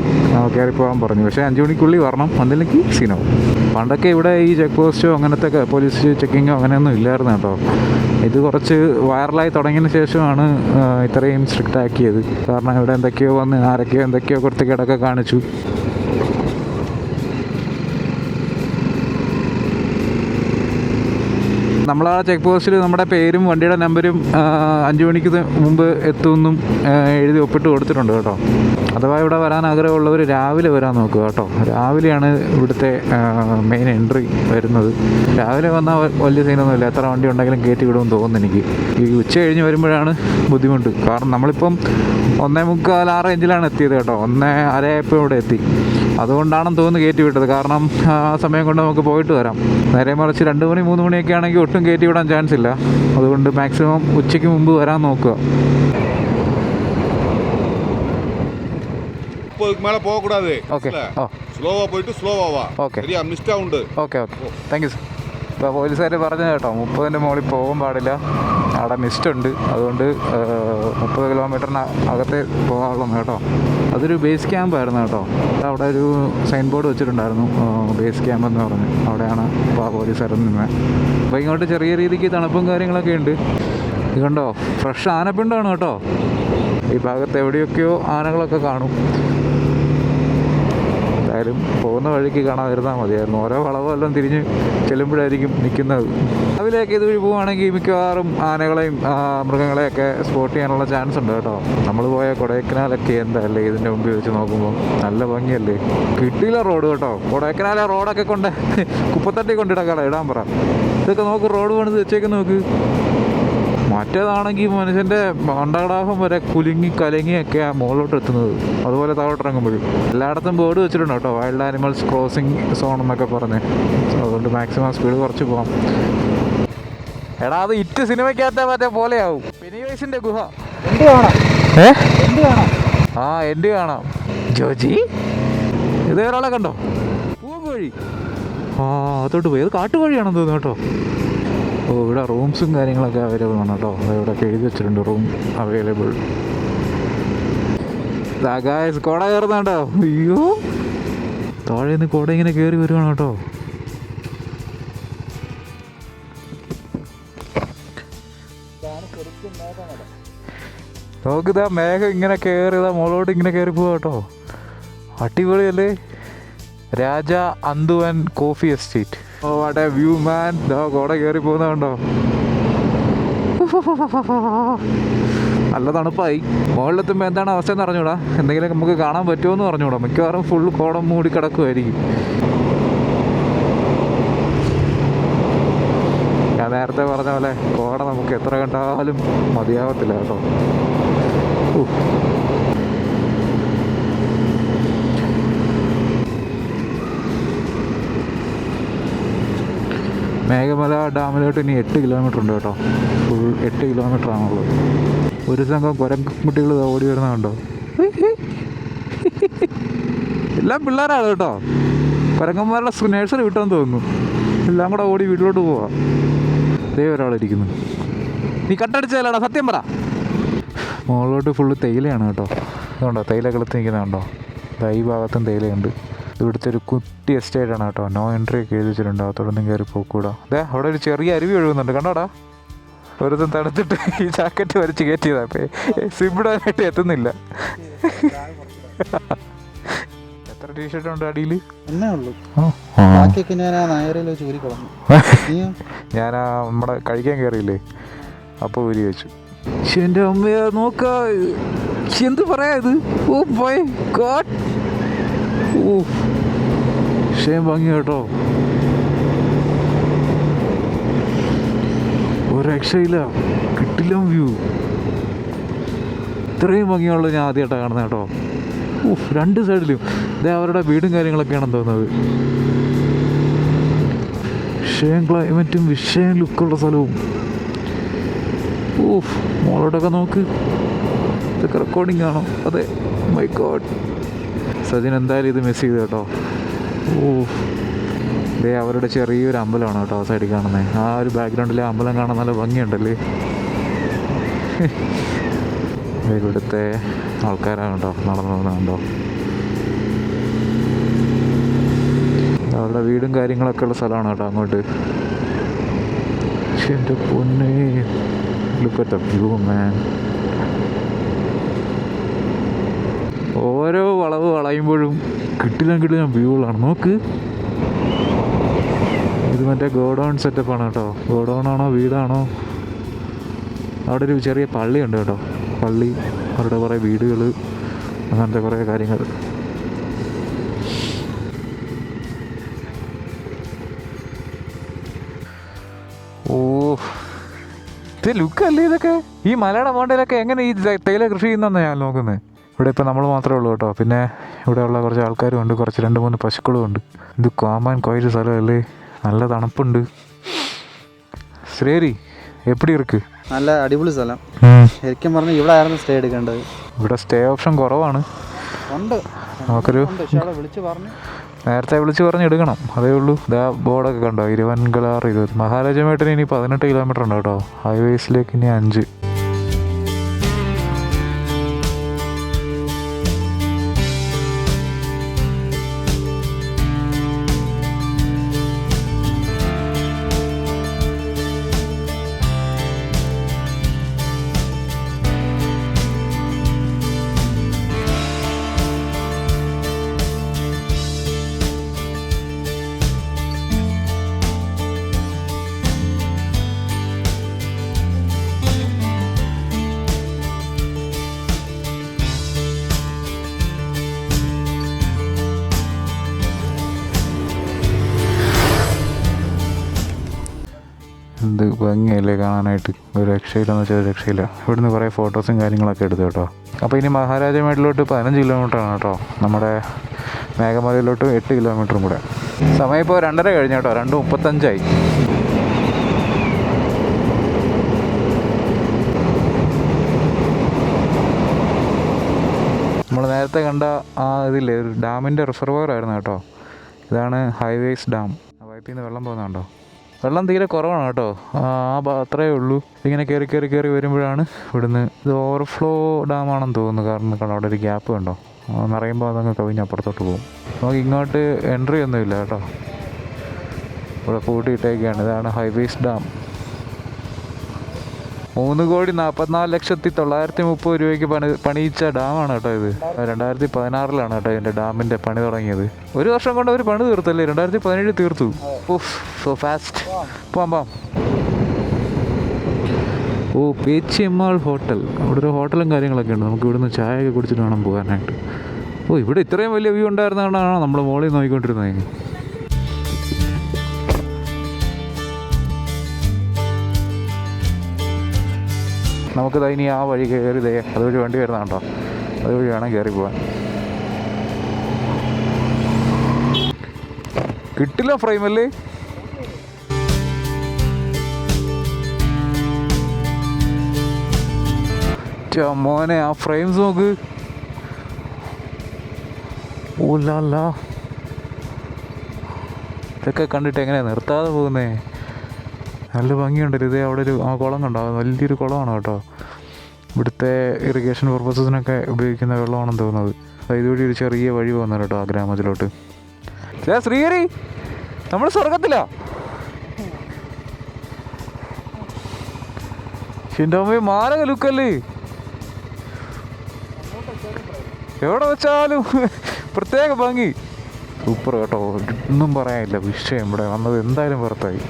Speaker 4: കയറി പോകാൻ പറഞ്ഞു. പക്ഷേ 5 മണിക്കുള്ളിൽ വരണം, വന്നില്ലെങ്കിൽ സീനാവും. പണ്ടൊക്കെ ഇവിടെ ഈ ചെക്ക് പോസ്റ്റോ അങ്ങനത്തെ പോലീസ് ചെക്കിങ്ങോ അങ്ങനെയൊന്നും ഇല്ലായിരുന്നു കേട്ടോ. ഇത് കുറച്ച് വൈറലായി തുടങ്ങിയതിന് ശേഷമാണ് ഇത്രയും സ്ട്രിക്റ്റ് ആക്കിയത്. കാരണം ഇവിടെ എന്തൊക്കെയോ വന്ന് ആരൊക്കെയോ എന്തൊക്കെയോ കുർത്തിക്കേടൊക്കെ കാണിച്ചു. നമ്മളാ ചെക്ക് പോസ്റ്റിൽ നമ്മുടെ പേരും വണ്ടിയുടെ നമ്പരും 5 മണിക്ക് മുമ്പ് എത്തുമെന്നും എഴുതി ഒപ്പിട്ട് കൊടുത്തിട്ടുണ്ട് കേട്ടോ. അഥവാ ഇവിടെ വരാൻ ആഗ്രഹമുള്ളവർ രാവിലെ വരാൻ നോക്കുക കേട്ടോ. രാവിലെയാണ് ഇവിടുത്തെ മെയിൻ എൻട്രി വരുന്നത്. രാവിലെ വന്നാൽ വലിയ സീനൊന്നുമില്ല, എത്ര വണ്ടി ഉണ്ടെങ്കിലും കയറ്റി വിടുമെന്ന് തോന്നുന്നു എനിക്ക്. ഈ ഉച്ച കഴിഞ്ഞ് വരുമ്പോഴാണ് ബുദ്ധിമുട്ട്. കാരണം നമ്മളിപ്പം 1:45 ആ റേഞ്ചിലാണ് എത്തിയത് കേട്ടോ. 1:30 ഇവിടെ എത്തി. അതുകൊണ്ടാണെന്ന് തോന്നുന്നു കയറ്റി വിട്ടത്. കാരണം ആ സമയം കൊണ്ട് നമുക്ക് പോയിട്ട് വരാം. നേരെ മറിച്ച് 2 മണി 3 മണിയൊക്കെ ആണെങ്കിൽ ഒട്ടും കയറ്റി വിടാൻ ചാൻസ് ഇല്ല. അതുകൊണ്ട് മാക്സിമം ഉച്ചയ്ക്ക് മുമ്പ് വരാൻ നോക്കുക.
Speaker 5: மேலே போகக்கூடாது.
Speaker 4: ஓகே.
Speaker 5: ஸ்லோவாக போயிட்டு ஸ்லோவாக வா.
Speaker 4: ஓகே.
Speaker 5: சரியா? மிஸ்டாக உண்டு.
Speaker 4: Okay thank you sir. ഇപ്പോൾ പോലീസുകാർ പറഞ്ഞു കേട്ടോ 30-ന്റെ മുകളിൽ പോകാൻ പാടില്ല, അവിടെ മിസ്റ്റ് ഉണ്ട്. അതുകൊണ്ട് 30 കിലോമീറ്ററിന് അകത്തെ പോകാറുള്ളൂ കേട്ടോ. അതൊരു ബേസ് ക്യാമ്പായിരുന്നു കേട്ടോ. അവിടെ ഒരു സൈൻ ബോർഡ് വെച്ചിട്ടുണ്ടായിരുന്നു ബേസ് ക്യാമ്പ് എന്ന് പറഞ്ഞ്. അവിടെയാണ് പോലീസുകാർ നിന്നത്. അപ്പോൾ ഇങ്ങോട്ട് ചെറിയ രീതിക്ക് തണുപ്പും കാര്യങ്ങളൊക്കെ ഉണ്ട്. ഇത് കണ്ടോ, ഫ്രഷ് ആനപ്പിണ്ടാണ് കേട്ടോ. ഈ ഭാഗത്ത് എവിടെയൊക്കെയോ ആനകളൊക്കെ കാണും. എന്തായാലും പോകുന്ന വഴിക്ക് കാണാതിരുന്നാൽ മതിയായിരുന്നു. ഓരോ വളവെല്ലാം തിരിഞ്ഞ് ചെല്ലുമ്പോഴായിരിക്കും നിൽക്കുന്നത്. രാവിലെയൊക്കെ ഇതുവഴി പോവുകയാണെങ്കിൽ മിക്കവാറും ആനകളെയും മൃഗങ്ങളെയൊക്കെ സ്പോട്ട് ചെയ്യാനുള്ള ചാൻസ് ഉണ്ട് കേട്ടോ. നമ്മൾ പോയ കൊടൈക്കനാലൊക്കെ എന്താല്ലേ ഇതിൻ്റെ മുമ്പിൽ വെച്ച് നോക്കുമ്പോൾ നല്ല ഭംഗിയല്ലേ. കിട്ടിയില്ല റോഡ് കേട്ടോ. കൊടൈക്കനാലെ റോഡൊക്കെ കൊണ്ട് കുപ്പത്തട്ടി കൊണ്ടിടക്കാളെ ഇടാൻ പറ. ഇതൊക്കെ നോക്ക്, റോഡ് പണിത് വെച്ചേക്ക് നോക്ക്. മറ്റേതാണെങ്കിൽ മനുഷ്യൻ്റെ മണ്ടകടാഹം വരെ കുലുങ്ങി കലങ്ങിയൊക്കെയാണ് മുകളിലോട്ട് എത്തുന്നത്. അതുപോലെ താഴോട്ടിറങ്ങുമ്പോഴും എല്ലായിടത്തും ബോർഡ് വെച്ചിട്ടുണ്ട് കേട്ടോ, വൈൽഡ് ആനിമൽസ് ക്രോസിംഗ് സോൺ എന്നൊക്കെ പറഞ്ഞ്. അതുകൊണ്ട് മാക്സിമം സ്പീഡ് കുറച്ച് പോകാം. എടാ അത് ഇറ്റ് സിനിമയ്ക്കകത്തെ മറ്റേ പോലെയാവും. പെനിവൈസിൻ്റെ ഗുഹ എൻഡ് കാണാം. ജോജി ഇത് ഒരാളെ കണ്ടോ? പൂവഴി അതോട്ട് പോയി. അത് കാട്ടുവഴിയാണെന്ന് തോന്നുന്നു കേട്ടോ. ഓ ഇവിടെ റൂംസും കാര്യങ്ങളൊക്കെ അവൈലബിൾ ആണ് കേട്ടോ. ഇവിടെയൊക്കെ എഴുതി വെച്ചിട്ടുണ്ട് റൂം അവൈലബിൾ. കോട കയറുന്നുണ്ടോ? അയ്യോ, താഴെ നിന്ന് കോട ഇങ്ങനെ കയറി വരുവാണ് കേട്ടോ. നോക്കിതാ മേഘം ഇങ്ങനെ കയറിയതാ, മുകളോട്ട് ഇങ്ങനെ കയറി പോവാ കേട്ടോ. അടിപൊളിയല്ലേ. Raja Anthuvan coffee estate. Oh what a view man. കോട കയറി പോകുന്നുണ്ടോ? നല്ല തണുപ്പായി. മുകളിലെത്തുമ്പോൾ എന്താണ് അവസ്ഥ എന്ന് അറിഞ്ഞൂടാ. എന്തെങ്കിലും നമുക്ക് കാണാൻ പറ്റുമോ എന്ന് അറിഞ്ഞൂടാ. മിക്കവാറും ഫുൾ കോട മൂടി കിടക്കുമായിരിക്കും. ഞാൻ നേരത്തെ പറഞ്ഞ പോലെ കോട നമുക്ക് എത്ര കണ്ടാലും മതിയാവത്തില്ല കേട്ടോ. മേഘമല ഡാമിലോട്ട് ഇനി 8 കിലോമീറ്റർ ഉണ്ട് കേട്ടോ. ഫുൾ 8 കിലോമീറ്റർ ആണുള്ളത്. ഒരു സംഘം കുരങ്ങുകുട്ടികൾ ഓടി വരുന്നതുണ്ടോ? എല്ലാം പിള്ളേരാണ് കേട്ടോ. കുരങ്ങന്മാരുടെ നേഴ്സറി വിട്ടെന്ന് തോന്നുന്നു. എല്ലാം കൂടെ ഓടി വീട്ടിലോട്ട് പോവാം. ദേ ഒരാളിരിക്കുന്നു. നീ കട്ടടിച്ചതല്ലാടാ, സത്യം പറ. മുകളിലോട്ട് ഫുള്ള് തേയിലയാണ് കേട്ടോ. അതുകൊണ്ടോ തേയില കിളത്ത് നിൽക്കുന്നുണ്ടോ? ഈ ഭാഗത്തും തേയിലയുണ്ട്. ഇവിടുത്തെ ഒരു കുട്ടി എസ്റ്റേറ്റാണ് കേട്ടോ. നോ എൻട്രി ഒക്കെ എഴുതി വെച്ചിട്ടുണ്ട്. അകത്തോടൊന്നും കയറി പോക്കൂടാ. അതെ അവിടെ ഒരു ചെറിയ അരുവി ഒഴുകുന്നുണ്ട് കണ്ടോടാ. വെറുതെ തടുത്തിട്ട് ഈ ജാക്കറ്റ് വരച്ച് കയറ്റിയതാ. സിബിടാനായിട്ട് എത്തുന്നില്ല. എത്ര ടീഷർട്ട് ഉണ്ട് അടിയിൽ? ഞാൻ നമ്മുടെ കഴിക്കാൻ കയറിയില്ലേ, അപ്പോൾ ഊരി വെച്ചു. പക്ഷെ എൻ്റെ അമ്മയെ നോക്ക, എന്ത് പറയാ ഇത്. Oh my God. ഓ ഷേം ഭംഗി കേട്ടോ. ഒരു രക്ഷയില്ല, കിട്ടില്ല വ്യൂ. ഇത്രയും ഭംഗിയുള്ളത് ഞാൻ ആദ്യമായിട്ടാണ് കാണുന്നത് കേട്ടോ. രണ്ട് സൈഡിലും ഇതേ അവരുടെ വീടും കാര്യങ്ങളൊക്കെയാണെന്ന് തോന്നുന്നത്. വിഷയം ക്ലൈമറ്റും വിഷയം ലുക്കുള്ള സ്ഥലവും. മോളോട്ടൊക്കെ നോക്ക്. ഇതൊക്കെ റെക്കോർഡിംഗ് ആണോ? അതെ. My God. സജിൻ എന്തായാലും ഇത് മിസ് ചെയ്തു കേട്ടോ. ഇതേ അവരുടെ ചെറിയൊരു അമ്പലമാണ് കേട്ടോ ആ സൈഡിൽ കാണുന്നത്. ആ ഒരു ബാക്ക്ഗ്രൗണ്ടിലെ അമ്പലം കാണാൻ നല്ല ഭംഗിയുണ്ടല്ലേ. ഇവിടുത്തെ ആൾക്കാരാണ് കേട്ടോ നടന്നുണ്ടോ. അവരുടെ വീടും കാര്യങ്ങളൊക്കെ ഉള്ള സ്ഥലമാണ് കേട്ടോ അങ്ങോട്ട്. എൻ്റെ പൊന്നേ, ലുക്ക് അറ്റ് ദ വ്യൂ മാൻ. ഓരോ വളവ് വളയുമ്പോഴും കിട്ടില്ല വ്യൂകളാണ്. നോക്ക്, ഇത് മറ്റേ ഗോഡൗൺ സെറ്റപ്പാണ് കേട്ടോ. ഗോഡൗൺ ആണോ വീടാണോ? അവിടെ ഒരു ചെറിയ പള്ളിയുണ്ട് കേട്ടോ. പള്ളി, അവരുടെ കുറേ വീടുകൾ, അങ്ങനത്തെ കുറേ കാര്യങ്ങൾ. ഓ, ഇത് ലുക്കല്ലേ ഇതൊക്കെ. ഈ മലയുടെ മോണ്ടയിലൊക്കെ എങ്ങനെ ഈ തേയില കൃഷി ചെയ്യുന്നതെന്ന് ഞാൻ നോക്കുന്നത്. ഇവിടെ ഇപ്പോൾ നമ്മൾ മാത്രമേ ഉള്ളൂ കേട്ടോ. പിന്നെ ഇവിടെയുള്ള കുറച്ച് ആൾക്കാരും ഉണ്ട്, കുറച്ച് 2-3 പശുക്കളും ഉണ്ട്. ഇത് കാമാൻ കോയില് സ്ഥലമല്ലേ, നല്ല തണുപ്പുണ്ട്. ശരി, എപ്പിടി ഇருக்கு?
Speaker 6: നല്ല അടിപൊളി സ്ഥലം. ശരിക്കും പറഞ്ഞാൽ ഇവിടെ ആയിരുന്നു സ്റ്റേ എടുക്കേണ്ടത്.
Speaker 4: ഇവിടെ സ്റ്റേ ഓപ്ഷൻ കുറവാണ്.
Speaker 6: ഉണ്ട്,
Speaker 4: നമുക്കൊരു
Speaker 6: വിളിച്ച് പറഞ്ഞു,
Speaker 4: നേരത്തെ വിളിച്ച് പറഞ്ഞ് എടുക്കണം, അതേ ഉള്ളൂ. ഇതാ ബോർഡൊക്കെ കണ്ടോ, 20 മഹാരാജമേട്ടിന് ഇനി 18 കിലോമീറ്റർ ഉണ്ട് കേട്ടോ. ഹൈവേസിലേക്ക് ഇനി 5. എന്ത് ഭംഗിയല്ലേ കാണാനായിട്ട്, ഒരു രക്ഷയില്ലെന്ന് വെച്ചാൽ ഒരു രക്ഷയില്ല. ഇവിടുന്ന് കുറേ ഫോട്ടോസും കാര്യങ്ങളൊക്കെ എടുത്തു കേട്ടോ. അപ്പോൾ ഇനി മഹാരാജമേട്ടിലോട്ട് 15 കിലോമീറ്ററാണ് കേട്ടോ. നമ്മുടെ മേഘമലയിലോട്ട് 8 കിലോമീറ്ററും കൂടെ. സമയം ഇപ്പോൾ 2:30 കഴിഞ്ഞു കേട്ടോ, 2:35. നമ്മൾ നേരത്തെ കണ്ട ആ ഇതില്ലേ, ഒരു ഡാമിൻ്റെ റിസർവോയർ ആയിരുന്നു കേട്ടോ. ഇതാണ് ഹൈവേസ് ഡാം. ആ പൈപ്പിൽ നിന്ന് വെള്ളം പോകുന്നുണ്ടോ? വെള്ളം തീരെ കുറവാണ് കേട്ടോ. അത്രയേ ഉള്ളൂ. ഇങ്ങനെ കയറി വരുമ്പോഴാണ് ഇവിടുന്ന്, ഇത് ഓവർഫ്ലോ ഡാമാണെന്ന് തോന്നുന്നു. കാരണം കണ്ടോ, അവിടെ ഒരു ഗ്യാപ്പ് കണ്ടോ, നിറയുമ്പോൾ അതങ്ങ് കവിഞ്ഞ് അപ്പുറത്തോട്ട് പോകും. നമുക്ക് ഇങ്ങോട്ട് എൻട്രി ഒന്നുമില്ല കേട്ടോ, ഇവിടെ പൂട്ടിയിട്ടേക്കാണ്. ഇതാണ് ഹൈവേസ് ഡാം. 3,44,930 രൂപയ്ക്ക് പണിയിച്ച ഡാമാണ് കേട്ടോ ഇത്. 2016 കേട്ടോ ഇതിൻ്റെ ഡാമിൻ്റെ പണി തുടങ്ങിയത്. 1 വർഷം കൊണ്ട് അവർ പണി തീർത്തല്ലേ, 2017 തീർത്തു. So fast. പോവാം. ഓ, പേച്ചിയമ്മാൾ ഹോട്ടൽ. അവിടെ ഒരു ഹോട്ടലും കാര്യങ്ങളൊക്കെ ഉണ്ട്. നമുക്ക് ഇവിടുന്ന് ചായയൊക്കെ കുടിച്ചിട്ട് വേണം പോകാനായിട്ട്. ഓ, ഇവിടെ ഇത്രയും വലിയ വ്യൂ ഉണ്ടായിരുന്നതാണോ നമ്മൾ മോളിൽ നോക്കിക്കൊണ്ടിരുന്നത്. നമുക്കിത് ഇനി ആ വഴി കയറി അതുവഴി വണ്ടി വരുന്നതാണ്ടോ, അതുവഴി വേണം കയറി പോകാൻ. കിട്ടില്ല ഫ്രെയിമല്ലേ. മോനെ, ആ ഫ്രെയിംസ് നോക്ക്. ഓലാ, ഇതൊക്കെ കണ്ടിട്ട് എങ്ങനെയാണ് നിർത്താതെ പോകുന്നേ. നല്ല ഭംഗിയുണ്ടല്ലോ. ഇതേ അവിടെ ഒരു കുളം കണ്ടോ, വലിയൊരു കുളമാണ് കേട്ടോ. ഇവിടുത്തെ ഇറിഗേഷൻ പർപ്പസസിനൊക്കെ ഉപയോഗിക്കുന്ന വെള്ളമാണെന്ന് തോന്നുന്നത്. ഇതുവഴി ഒരു ചെറിയ വഴി പോകുന്നത് കേട്ടോ ആ ഗ്രാമത്തിലോട്ട്. ശ്രീഹരി, നമ്മൾ സ്വർഗത്തിലാ. എൻ്റെ അമ്മ, മാരക ലുക്കല്ലേ. എവിടെ വെച്ചാലും പ്രത്യേക ഭംഗി. സൂപ്പർ കേട്ടോ, ഒന്നും പറയാനില്ല. വിഷയം ഇവിടെ വന്നത് എന്തായാലും പുറത്തായി.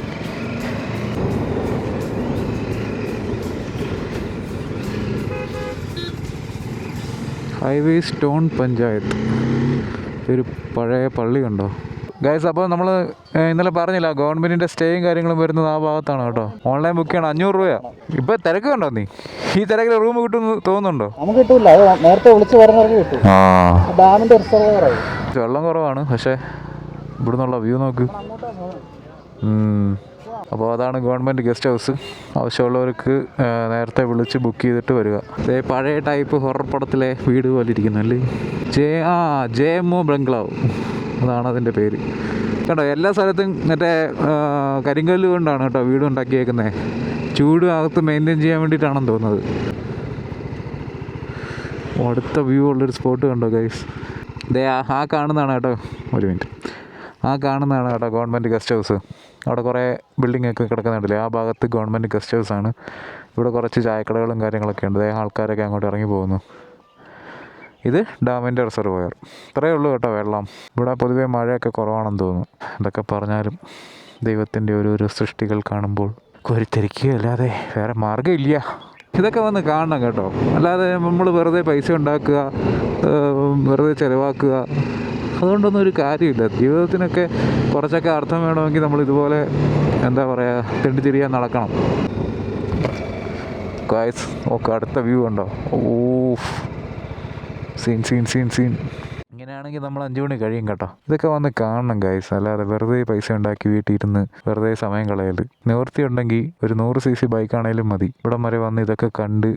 Speaker 4: Highways town panchayat. ഒരു പഴയ പള്ളി കണ്ടോ ഗൈസ്. അപ്പോൾ നമ്മൾ ഇന്നലെ പറഞ്ഞില്ല, ഗവൺമെൻറ്റിൻ്റെ സ്റ്റേയും കാര്യങ്ങളും വരുന്നത് ആ ഭാഗത്താണ് കേട്ടോ. ഓൺലൈൻ ബുക്ക് ചെയ്യണം, 500 രൂപയാണ്. ഇപ്പോൾ തിരക്ക് കണ്ടോ നീ? ഈ തിരക്കിൽ റൂം കിട്ടുമെന്ന് തോന്നുന്നുണ്ടോ?
Speaker 6: നമുക്ക് കിട്ടൂല, നേരത്തെ വിളിച്ച് പറഞ്ഞവർക്ക് കിട്ടും. ഡാമിൻ്റെ റിസർവോയറായി.
Speaker 4: വെള്ളം കുറവാണ്, പക്ഷേ ഇവിടുന്നുള്ള വ്യൂ നോക്ക്. അപ്പോൾ അതാണ് ഗവൺമെൻറ് ഗസ്റ്റ് ഹൗസ്. ആവശ്യമുള്ളവർക്ക് നേരത്തെ വിളിച്ച് ബുക്ക് ചെയ്തിട്ട് വരിക. പഴയ ടൈപ്പ് ഹൊറർ പടത്തിലെ വീട് പോലെ ഇരിക്കുന്നല്ലേ. JMO ബംഗ്ലാവ്, അതാണ് അതിൻ്റെ പേര്. കേട്ടോ എല്ലാ സ്ഥലത്തും മറ്റേ കരിങ്കല്ല് കൊണ്ടാണ് കേട്ടോ വീട് ഉണ്ടാക്കിയേക്കുന്നത്. ചൂട് അകത്ത് മെയിൻറ്റെയിൻ ചെയ്യാൻ വേണ്ടിയിട്ടാണെന്ന് തോന്നുന്നത്. അടുത്ത വ്യൂ ഉള്ളൊരു സ്പോട്ട് കണ്ടോ ഗൈസ്. ദേ ആ കാണുന്നതാണ് കേട്ടോ, ഒരു മിനിറ്റ്, ആ കാണുന്നതാണ് കേട്ടോ ഗവൺമെൻറ് ഗസ്റ്റ് ഹൗസ്. അവിടെ കുറേ ബിൽഡിംഗ് ഒക്കെ കിടക്കുന്നുണ്ടല്ലേ, ആ ഭാഗത്ത് ഗവൺമെൻറ് ഗസ്റ്റ് ഹൗസാണ്. ഇവിടെ കുറച്ച് ചായക്കടകളും കാര്യങ്ങളൊക്കെ ഉണ്ട്. ആൾക്കാരൊക്കെ അങ്ങോട്ട് ഇറങ്ങി പോകുന്നു. ഇത് ഡാമിൻ്റെ റിസർവോയർ. ഇത്രയേ ഉള്ളൂ കേട്ടോ വെള്ളം. ഇവിടെ പൊതുവേ മഴയൊക്കെ കുറവാണെന്ന് തോന്നുന്നു. എന്തൊക്കെ പറഞ്ഞാലും ദൈവത്തിൻ്റെ ഓരോരോ സൃഷ്ടികൾ കാണുമ്പോൾ കോരിത്തരിക്കുകയല്ലാതെ വേറെ മാർഗ്ഗമില്ല. ഇതൊക്കെ വന്ന് കാണണം കേട്ടോ. അല്ലാതെ നമ്മൾ വെറുതെ പൈസ ഉണ്ടാക്കുക, വെറുതെ ചിലവാക്കുക, അതുകൊണ്ടൊന്നും ഒരു കാര്യമില്ല. ജീവിതത്തിനൊക്കെ കുറച്ചൊക്കെ അർത്ഥം വേണമെങ്കിൽ നമ്മൾ ഇതുപോലെ എന്താ പറയുക, തെണ്ടിത്തിരിയാൻ നടക്കണം. ഗായ്സ് ഓക്കെ, അടുത്ത വ്യൂ ഉണ്ടോ? ഓ സീൻ സീൻ സീൻ സീൻ. ഇങ്ങനെയാണെങ്കിൽ നമ്മൾ 5 മണി കഴിയും കേട്ടോ. ഇതൊക്കെ വന്ന് കാണണം ഗായ്സ്. അല്ലാതെ വെറുതെ പൈസ ഉണ്ടാക്കി വീട്ടിലിരുന്ന് വെറുതെ സമയം കളയൽ. നിവൃത്തി ഉണ്ടെങ്കിൽ ഒരു 100 cc ബൈക്കാണേലും മതി. ഇവിടം വരെ വന്ന് ഇതൊക്കെ കണ്ട്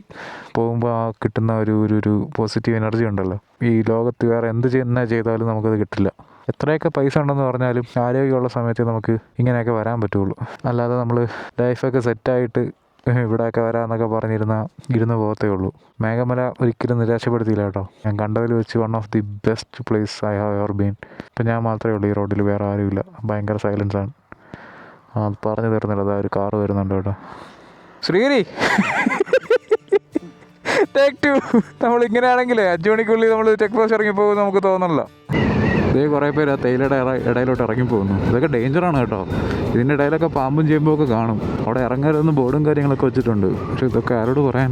Speaker 4: പോകുമ്പോൾ ആ കിട്ടുന്ന ഒരു പോസിറ്റീവ് എനർജി ഉണ്ടല്ലോ, ഈ ലോകത്ത് വേറെ എന്ത് ചെയ്താലും നമുക്കത് കിട്ടില്ല. എത്രയൊക്കെ പൈസ ഉണ്ടെന്ന് പറഞ്ഞാലും ആരോഗ്യമുള്ള സമയത്ത് നമുക്ക് ഇങ്ങനെയൊക്കെ വരാൻ പറ്റുള്ളൂ. അല്ലാതെ നമ്മൾ ലൈഫൊക്കെ സെറ്റായിട്ട് ഇവിടെയൊക്കെ വരാമെന്നൊക്കെ ഇരുന്ന് പോകത്തേ ഉള്ളൂ. മേഘമല ഒരിക്കലും നിരാശപ്പെടുത്തിയില്ല കേട്ടോ. ഞാൻ കണ്ടതിൽ വെച്ച് one of the best place I have ever been. ഇപ്പം ഞാൻ മാത്രമേ ഉള്ളൂ ഈ റോഡിൽ, വേറെ ആരുമില്ല. ഭയങ്കര സൈലൻസാണ്. അത് പറഞ്ഞു തരുന്നില്ല. അതാ ഒരു കാറ് വരുന്നുണ്ട് കേട്ടോ. ശ്രീരി ടേക്ക് 2. നമ്മളിങ്ങനെയാണെങ്കിലേ 5 മണിക്കുള്ളിൽ നമ്മൾ ചെക്ക് പോസ്റ്റ് ഇറങ്ങി പോകുമെന്ന് നമുക്ക് തോന്നണില്ല. ഇതേ കുറേ പേര് ആ തേയിലയുടെ ഇടയിലോട്ട് ഇറങ്ങി പോകുന്നു. ഇതൊക്കെ ഡേഞ്ചറാണ് കേട്ടോ. ഇതിൻ്റെ ഇടയിലൊക്കെ പാമ്പും ചേമ്പുമൊക്കെ കാണും. അവിടെ ഇറങ്ങരുതെന്ന് ബോർഡും കാര്യങ്ങളൊക്കെ വെച്ചിട്ടുണ്ട്. പക്ഷെ ഇതൊക്കെ ആരോട് പറയാൻ?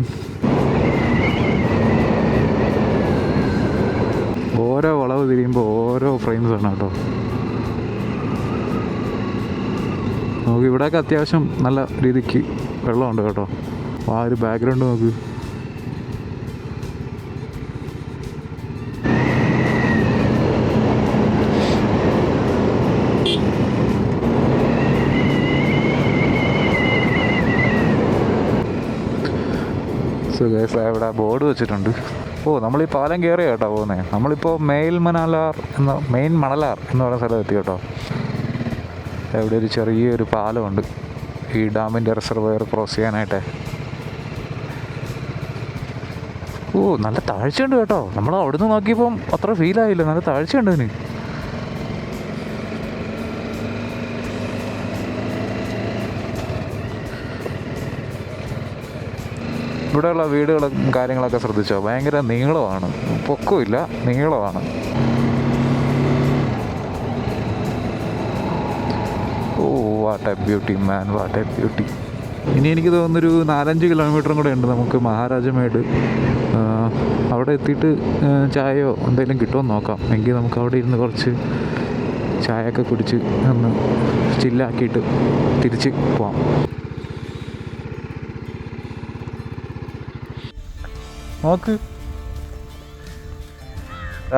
Speaker 4: ഓരോ വളവ് തിരിയുമ്പോൾ ഓരോ ഫ്രെയിംസാണ് കേട്ടോ. നമുക്ക് ഇവിടെയൊക്കെ അത്യാവശ്യം നല്ല രീതിക്ക് വെള്ളമുണ്ട് കേട്ടോ. ആ ഒരു ബാക്ക്ഗ്രൗണ്ട് നോക്ക്. സോ ഗൈസ് ഇവിടെ ബോർഡ് വെച്ചിട്ടുണ്ട്. നമ്മൾ ഈ പാലം കയറി കേട്ടോ പോകുന്നത്. നമ്മളിപ്പോൾ മെയിൻ മണലാർ എന്ന് പറയുന്ന സ്ഥലം എത്തി കേട്ടോ. ഇവിടെ ഒരു ചെറിയൊരു പാലമുണ്ട് ഈ ഡാമിൻ്റെ റിസർവോയർ ക്രോസ് ചെയ്യാനായിട്ട്. നല്ല താഴ്ചയുണ്ട് കേട്ടോ. നമ്മൾ അവിടുന്ന് നോക്കിയപ്പം അത്ര ഫീലായില്ല. നല്ല താഴ്ചയുണ്ട് ഇതിന്. ഇവിടെയുള്ള വീടുകളും കാര്യങ്ങളൊക്കെ ശ്രദ്ധിച്ചോ, ഭയങ്കര നീളമാണ്. പൊക്കമില്ല, നീളമാണ്. What A beauty man, what A beauty. ഇനി എനിക്ക് തോന്നുന്നൊരു 4-5 കിലോമീറ്ററും കൂടെ ഉണ്ട് നമുക്ക് മഹാരാജമേട്. അവിടെ എത്തിയിട്ട് ചായയോ എന്തെങ്കിലും കിട്ടുമെന്ന് നോക്കാം. എങ്കിൽ നമുക്ക് അവിടെ ഇരുന്ന് കുറച്ച് ചായയൊക്കെ കുടിച്ച് ഒന്ന് ചില്ലാക്കിയിട്ട് തിരിച്ച് പോവാം. നോക്ക്,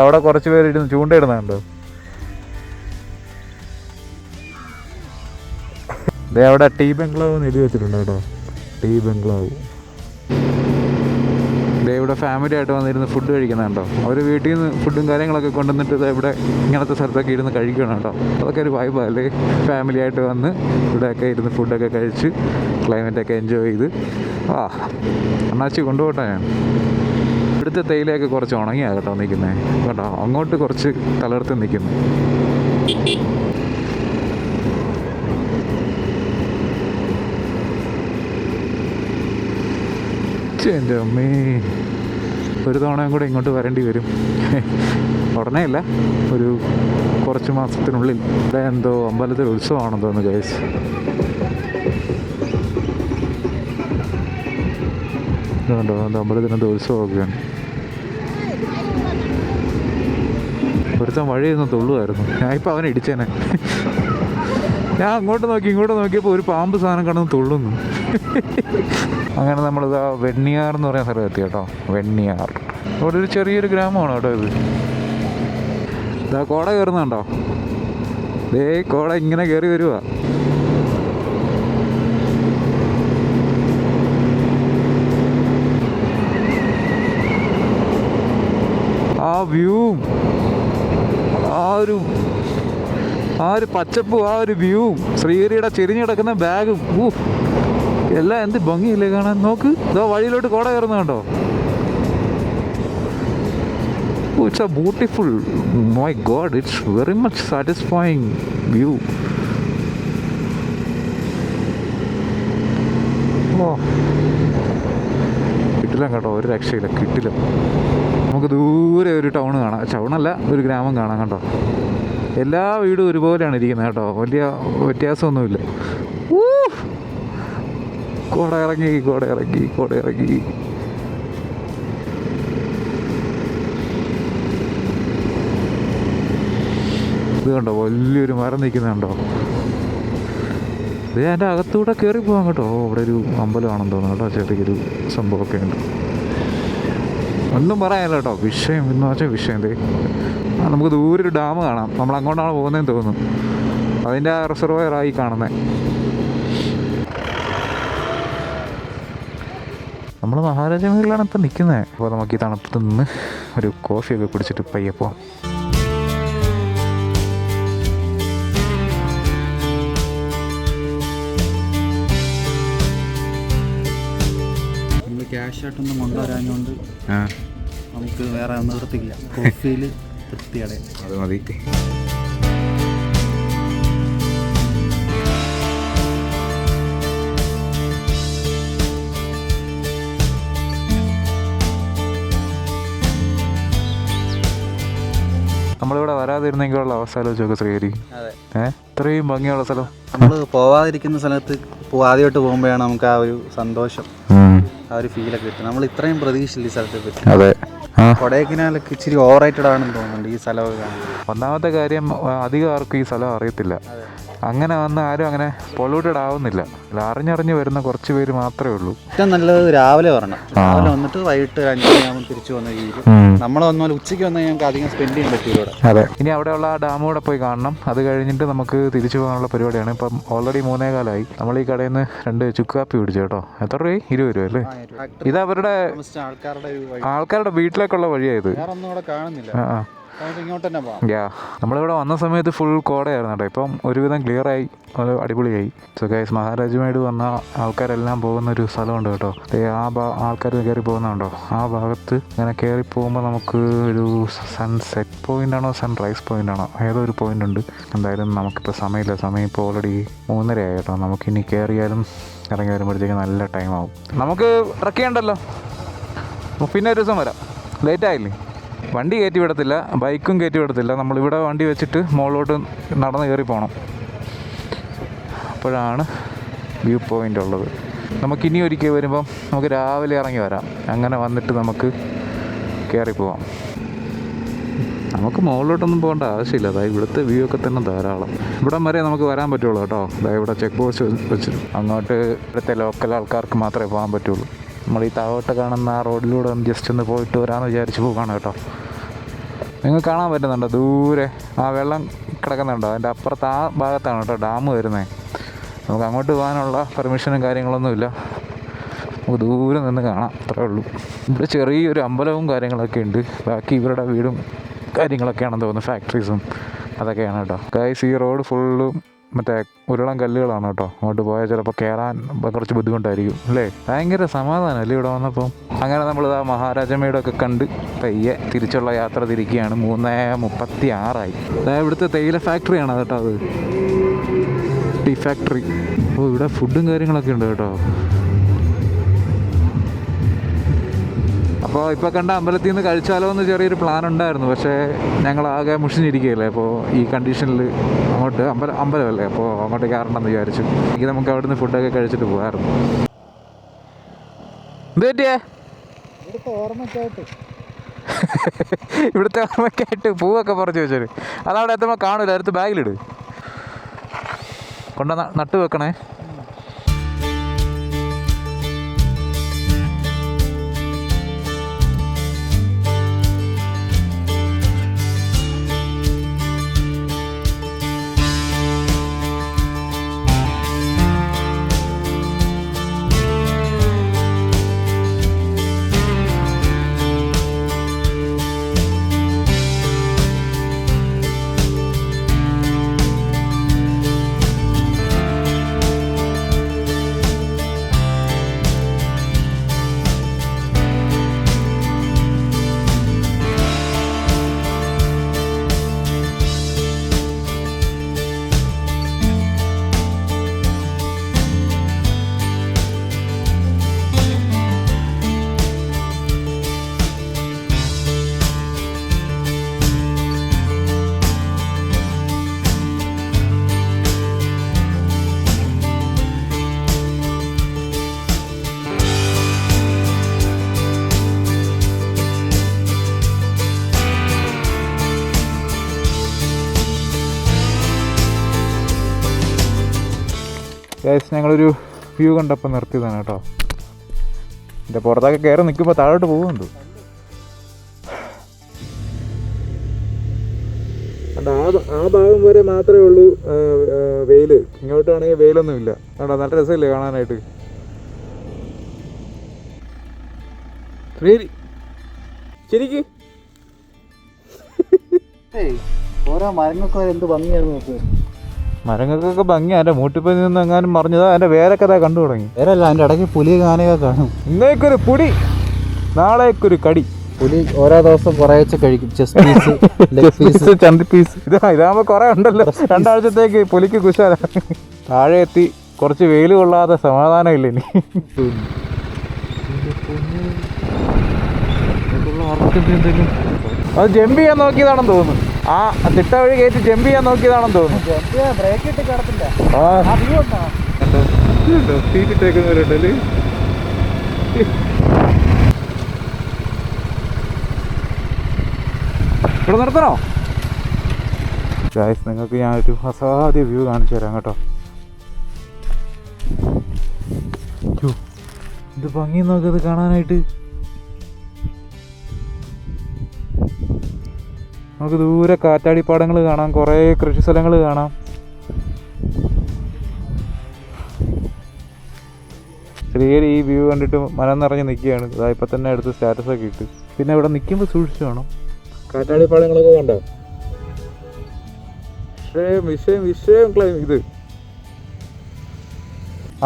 Speaker 4: അവിടെ കുറച്ച് പേര് ഇരുന്ന് ചൂണ്ടയിടുന്നുണ്ടോ? ദേ അവിടെ ടീ ബംഗ്ലാവ് എന്ന് എഴുതി വെച്ചിട്ടുണ്ട് കേട്ടോ. ടീ ബംഗ്ലാവ്. ദേ ഇവിടെ ഫാമിലി ആയിട്ട് വന്നിരുന്ന് ഫുഡ് കഴിക്കുന്നുണ്ടോ. അവർ വീട്ടിൽ നിന്ന് ഫുഡും കാര്യങ്ങളൊക്കെ കൊണ്ടുവന്നിട്ട് ഇവിടെ ഇങ്ങനത്തെ സ്ഥലത്തൊക്കെ ഇരുന്ന് കഴിക്കണം കേട്ടോ. അതൊക്കെ ഒരു വൈബല്ലേ. ഫാമിലി ആയിട്ട് വന്ന് ഇവിടെയൊക്കെ ഇരുന്ന് ഫുഡൊക്കെ കഴിച്ച് ക്ലൈമറ്റൊക്കെ എൻജോയ് ചെയ്ത് അണ്ണാച്ചി കൊണ്ടുപോട്ടെ. ഞാൻ ഇവിടുത്തെ തേയിലയൊക്കെ കുറച്ച് ഉണങ്ങിയാണ് കേട്ടോ നിൽക്കുന്നത് കേട്ടോ. അങ്ങോട്ട് കുറച്ച് തളർത്ത് നിൽക്കുന്നു. എൻ്റെ അമ്മേ, ഒരു തവണയും കൂടെ ഇങ്ങോട്ട് വരേണ്ടി വരും. ഉടനെ അല്ല, ഒരു കുറച്ച് മാസത്തിനുള്ളിൽ. ഇവിടെ എന്തോ അമ്പലത്തിൽ ഉത്സവമാണെന്ന് തോന്നുന്നു ഗൈസ്. ഇതുകൊണ്ടോ എന്തോ അമ്പലത്തിനെന്തോ ഉത്സവമൊക്കെയാണ്. ഒരുത്തൻ വഴിയൊന്ന് തുള്ളുമായിരുന്നു. ഞാനിപ്പോൾ അവനെ ഇടിച്ചേനെ. ഞാൻ അങ്ങോട്ട് നോക്കി ഇങ്ങോട്ട് നോക്കിയപ്പോൾ ഒരു പാമ്പ് സാധനം കടന്ന് തുള്ളുന്നു. അങ്ങനെ നമ്മളിതാ വെണ്ണിയാർ എന്ന് പറയുന്ന സ്ഥലം എത്തി കേട്ടോ. വെണ്ണിയാർ ഇവിടെ ഒരു ചെറിയൊരു ഗ്രാമമാണ് കേട്ടോ ഇത്. ഇതാ കോട കയറുന്നുണ്ടോ? ദേ കോട ഇങ്ങനെ കയറി വരുക. ആ വ്യൂവും ആ ഒരു ആ ഒരു പച്ചപ്പും ആ ഒരു വ്യൂവും ശ്രീഹരിയുടെ ചെരിഞ്ഞ് കിടക്കുന്ന ബാഗും എല്ലാം എന്ത് ഭംഗിയില്ലേ കാണാൻ. നോക്ക്, ഇതോ വഴിയിലോട്ട് കോട കയറുന്ന കണ്ടോ. It's a beautiful, my god, it's very much satisfying view. കിട്ടില്ല കേട്ടോ, ഒരു രക്ഷയില്ല, കിട്ടില്ല. നമുക്ക് ദൂരെ ഒരു ടൗൺ കാണാം, ടൗണല്ല ഒരു ഗ്രാമം കാണാം കേട്ടോ. എല്ലാ വീടും ഒരുപോലെയാണ് ഇരിക്കുന്നത് കേട്ടോ, വലിയ വ്യത്യാസമൊന്നുമില്ല. കോട ഇറങ്ങി. ഇത് കണ്ടോ, വലിയൊരു മരം നിൽക്കുന്നുണ്ടോ. ഇത് അതിൻ്റെ അകത്തൂടെ കയറി പോകാം കേട്ടോ. ഇവിടെ ഒരു അമ്പലമാണെന്ന് തോന്നുന്നു കേട്ടോ, ചെറിയൊരു സംഭവമൊക്കെ ഉണ്ട്. ഒന്നും പറയാനില്ല കേട്ടോ, വിഷയം എന്ന് വെച്ചാൽ വിഷയം. നമുക്ക് ദൂരെ ഒരു ഡാം കാണാം, നമ്മൾ അങ്ങോട്ടാണ് പോകുന്നതെന്ന് തോന്നുന്നു. അതിൻ്റെ റിസർവയറായി കാണുന്നത്. നമ്മൾ മഹാരാജമേളിലാണ് ഇപ്പം നിൽക്കുന്നത്. അപ്പോൾ നമുക്ക് ഈ തണുപ്പത്ത് നിന്ന് ഒരു കോഫിയൊക്കെ കുടിച്ചിട്ട് പയ്യെ പോവാം.
Speaker 2: ക്യാഷായിട്ടൊന്നും കൊണ്ടുവരാഞ്ഞുകൊണ്ട് നമുക്ക് വേറെ ഒന്നും നിർത്തില്ല. കോഫിയിൽ തൃപ്തിയുടെ
Speaker 4: അത് മതി. നമ്മളിവിടെ വരാതിരുന്നെങ്കിലുള്ള അവസ്ഥ ആലോചിച്ചൊക്കെ ശ്രീഹരി. ഇത്രയും ഭംഗിയുള്ള സ്ഥലം.
Speaker 2: നമ്മൾ പോവാതിരിക്കുന്ന സ്ഥലത്ത് ആദ്യമായിട്ട് പോകുമ്പോഴാണ് നമുക്ക് ആ ഒരു സന്തോഷം, ആ ഒരു ഫീലൊക്കെ കിട്ടും. നമ്മൾ ഇത്രയും പ്രതീക്ഷയില്ല ഈ സ്ഥലത്തെ പറ്റി.
Speaker 4: അതെ,
Speaker 2: കൊടൈക്കനാലൊക്കെ ഇച്ചിരി ഓവറേറ്റഡ് ആണെന്ന് തോന്നുന്നുണ്ട് ഈ സ്ഥലമൊക്കെ കാണാൻ.
Speaker 4: ഒന്നാമത്തെ കാര്യം, അധികം ആർക്കും ഈ സ്ഥലം അറിയത്തില്ല. അങ്ങനെ വന്ന് ആരും അങ്ങനെ പൊള്യൂട്ടഡ് ആവുന്നില്ല. അറിഞ്ഞറിഞ്ഞ് വരുന്ന കുറച്ച് പേര് മാത്രമേ ഉള്ളൂ.
Speaker 2: ഏറ്റവും നല്ലത് രാവിലെ വരണം. രാവിലെ വന്നിട്ട് വൈകിട്ട് 5 മണിയാകുമ്പോൾ തിരിച്ചു വന്ന രീതിയിൽ നമ്മൾ വന്നാൽ ഉച്ചയ്ക്ക് വന്നാൽ ഞങ്ങൾക്ക് അധികം സ്പെൻഡ് ചെയ്യാൻ പറ്റില്ല ഇവിടെ.
Speaker 4: അതെ, ഇനി അവിടെയുള്ള ആ ഡാം കൂടെ പോയി കാണണം. അത് കഴിഞ്ഞിട്ട് നമുക്ക് തിരിച്ചു പോകാനുള്ള പരിപാടിയാണ്. ഇപ്പം ഓൾറെഡി 3:15 നമ്മൾ ഈ കടയിൽ നിന്ന് 2 ചുക്ക് കാപ്പി പിടിച്ചു കേട്ടോ. എത്ര രൂപ? 20 രൂപ അല്ലേ? ഇത് അവരുടെ ആൾക്കാരുടെ വീട്ടിലേക്കുള്ള വഴിയായത്.
Speaker 2: വേറെ ഒന്നും ഇവിടെ കാണുന്നില്ല. ഇങ്ങോട്ട് തന്നെ പോകാം.
Speaker 4: നമ്മളിവിടെ വന്ന സമയത്ത് ഫുൾ കോടയായിരുന്നു കേട്ടോ. ഇപ്പം ഒരുവിധം ക്ലിയറായി, അത് അടിപൊളിയായി. സോ ഗൈസ്, മഹാരാജുമായിട്ട് വന്ന ആൾക്കാരെല്ലാം പോകുന്ന ഒരു സ്ഥലമുണ്ട് കേട്ടോ. ആൾക്കാർ കയറി പോകുന്നുണ്ടോ ആ ഭാഗത്ത്. ഇങ്ങനെ കയറി പോകുമ്പോൾ നമുക്ക് ഒരു സൺസെറ്റ് പോയിന്റ് ആണോ സൺറൈസ് പോയിന്റ് ആണോ ഏതോ ഒരു പോയിന്റ് ഉണ്ട്. എന്തായാലും നമുക്കിപ്പോൾ സമയമില്ല. സമയം ഇപ്പോൾ ഓൾറെഡി 3:30 ആയി കേട്ടോ. നമുക്കിനി കയറിയാലും ഇറങ്ങി വരുമ്പോഴത്തേക്ക് നല്ല ടൈം ആവും. നമുക്ക് ട്രക്ക് ചെയ്യണ്ടല്ലോ, പിന്നെ ഒരു ദിവസം വരാം. ലേറ്റായില്ലേ? വണ്ടി കയറ്റി വിടത്തില്ല, ബൈക്കും കയറ്റി വിടത്തില്ല. നമ്മളിവിടെ വണ്ടി വെച്ചിട്ട് മുകളിലോട്ട് നടന്ന് കയറി പോകണം. അപ്പോഴാണ് വ്യൂ പോയിൻ്റ് ഉള്ളത്. നമുക്കിനി ഒരിക്കൽ വരുമ്പം നമുക്ക് രാവിലെ ഇറങ്ങി വരാം. അങ്ങനെ വന്നിട്ട് നമുക്ക് കയറി പോവാം. നമുക്ക് മുകളിലോട്ടൊന്നും പോകേണ്ട ആവശ്യമില്ല. അതായത് ഇവിടുത്തെ വ്യൂ ഒക്കെ തന്നെ ധാരാളം. ഇവിടം വരെ നമുക്ക് വരാൻ പറ്റുള്ളൂ കേട്ടോ. അതായത് ഇവിടെ ചെക്ക് പോസ്റ്റ് വെച്ച് അങ്ങോട്ട് ഇവിടുത്തെ ലോക്കൽ ആൾക്കാർക്ക് മാത്രമേ പോകാൻ പറ്റുള്ളൂ. നമ്മൾ ഈ താഴോട്ട് കാണുന്ന ആ റോഡിലൂടെ ഒന്ന് ജസ്റ്റ് ഒന്ന് പോയിട്ട് വരാമെന്ന് വിചാരിച്ച് പോകാണ് കേട്ടോ. നിങ്ങൾക്ക് കാണാൻ പറ്റുന്നുണ്ടോ ദൂരെ ആ വെള്ളം കിടക്കുന്നുണ്ടോ? അതിൻ്റെ അപ്പുറത്ത് ആ ഭാഗത്താണ് കേട്ടോ ഡാം വരുന്നത്. നമുക്ക് അങ്ങോട്ട് പോകാനുള്ള പെർമിഷനും കാര്യങ്ങളൊന്നുമില്ല. നമുക്ക് ദൂരെ നിന്ന് കാണാം, അത്രേ ഉള്ളൂ. ഇവിടെ ചെറിയൊരു അമ്പലവും കാര്യങ്ങളൊക്കെ ഉണ്ട്. ബാക്കി ഇവരുടെ വീടും കാര്യങ്ങളൊക്കെയാണെന്ന് തോന്നുന്നു, ഫാക്ടറീസും അതൊക്കെയാണ് കേട്ടോ. ഗൈസ്, ഈ റോഡ് ഫുള്ളും മറ്റേ ഉരുളം കല്ലുകളാണ് കേട്ടോ. അങ്ങോട്ട് പോയാൽ ചിലപ്പോൾ കയറാൻ കുറച്ച് ബുദ്ധിമുട്ടായിരിക്കും അല്ലേ? ഭയങ്കര സമാധാനമല്ലേ ഇവിടെ വന്നപ്പോൾ. അങ്ങനെ നമ്മളിത് ആ മഹാരാജമേടൊക്കെ കണ്ട് പയ്യെ തിരിച്ചുള്ള യാത്ര തിരിക്കുകയാണ്. 3:36 അതായത് ഇവിടുത്തെ തേയില ഫാക്ടറിയാണ് കേട്ടോ, അത് ടീ ഫാക്ടറി. ഓ, ഇവിടെ ഫുഡും കാര്യങ്ങളൊക്കെ ഉണ്ട് കേട്ടോ. അപ്പോൾ ഇപ്പോൾ കണ്ട അമ്പലത്തിൽ നിന്ന് കഴിച്ചാലോ എന്ന് ചെറിയൊരു പ്ലാൻ ഉണ്ടായിരുന്നു. പക്ഷേ ഞങ്ങളാകെ മുഷിഞ്ഞിരിക്കുകയല്ലേ. അപ്പോൾ ഈ കണ്ടീഷനിൽ അങ്ങോട്ട് അമ്പലമല്ലേ, അപ്പോൾ അങ്ങോട്ട് കയറണമെന്ന് വിചാരിച്ചു. എങ്കിൽ നമുക്ക് അവിടുന്ന് ഫുഡൊക്കെ കഴിച്ചിട്ട് പോകാമായിരുന്നു. എന്ത് പറ്റിയേ? ഇവിടുത്തെ ഓർമ്മയ്ക്കായിട്ട് പൂവൊക്കെ പറിച്ച് വെച്ചത് അതവിടെ എത്തുമ്പോൾ കാണൂല. അടുത്ത് ബാഗിലിട്, കൊണ്ട നട്ട് വെക്കണേ. ഗൈസ് ഞങ്ങളൊരു വ്യൂ കണ്ടപ്പോൾ നിർത്തിയതാണ് കേട്ടോ. എൻ്റെ പുറത്തൊക്കെ കയറി നിൽക്കുമ്പോൾ താഴോട്ട് പോകുന്നുണ്ട്. ആ ഭാഗം വരെ മാത്രമേ ഉള്ളൂ വെയിൽ. ഇങ്ങോട്ടാണെങ്കിൽ വെയിലൊന്നുമില്ല. കേട്ടോ, നല്ല രസമില്ലേ കാണാനായിട്ട്. ശരിക്ക്
Speaker 2: ഓരോ മരങ്ങൾക്ക് എന്ത് ഭംഗിയാണ് നോക്ക്.
Speaker 4: മരങ്ങൾക്കൊക്കെ ഭംഗി. എൻ്റെ മൂട്ടിപ്പൽ നിന്ന് എങ്ങാനും മറിഞ്ഞതാ. എൻ്റെ വേരൊക്കെ അതാ കണ്ടു തുടങ്ങി.
Speaker 2: വേറല്ല, അതിൻ്റെ ഇടയ്ക്ക് പുലി കാനൊക്കെ കാണും.
Speaker 4: ഇന്നേക്കൊരു പുടി, നാളേക്കൊരു കടി.
Speaker 2: പുലി ഓരോ ദിവസം കുറേശ്ശെ കഴിക്കും. ചെസ്റ്റ് പീസ്, ലെഗ് പീസ്,
Speaker 4: ചന്തി പീസ്. ഇതാകുമ്പോൾ കുറേ ഉണ്ടല്ലോ. 2 ആഴ്ചത്തേക്ക് പുലിക്ക് കുശാല. താഴെ എത്തി കുറച്ച് വെയിൽ കൊള്ളാതെ സമാധാനമില്ല ഇനി. അത് ജമ്പ് ചെയ്യാൻ നോക്കിയതാണെന്ന് തോന്നുന്നു. ആ തിട്ട വഴി കയറ്റി ജമ്പ് ചെയ്യാൻ നോക്കിയതാണെന്ന് തോന്നുന്നു.
Speaker 2: ബ്രേക്ക് ഇട്ട് കിടത്തില്ല.
Speaker 4: സീറ്റിട്ടേക്കുന്നവരുണ്ടല്ലേ. ഇവിടെ നിർത്തണോ? ഗായ്സ്, നിങ്ങൾക്ക് ഞാനൊരു അസാധ്യ വ്യൂ കാണിച്ചു തരാം കേട്ടോ. ഇത് ഭംഗി നോക്കത് കാണാനായിട്ട്. നമുക്ക് ദൂരെ കാറ്റാടിപ്പാടങ്ങൾ കാണാം, കുറേ കൃഷി സ്ഥലങ്ങൾ കാണാം. ചെറിയൊരു ഈ വ്യൂ കണ്ടിട്ട് മനം നിറഞ്ഞ് നിൽക്കുകയാണ്. ഇതാ ഇപ്പം തന്നെ എടുത്ത് സ്റ്റാറ്റസൊക്കെ ഇട്ട്. പിന്നെ ഇവിടെ നിൽക്കുമ്പോൾ സൂക്ഷിച്ചു വേണം. കാറ്റാടിപ്പാടങ്ങളൊക്കെ കണ്ടോ? വിഷയം ക്ലൈം. ഇത്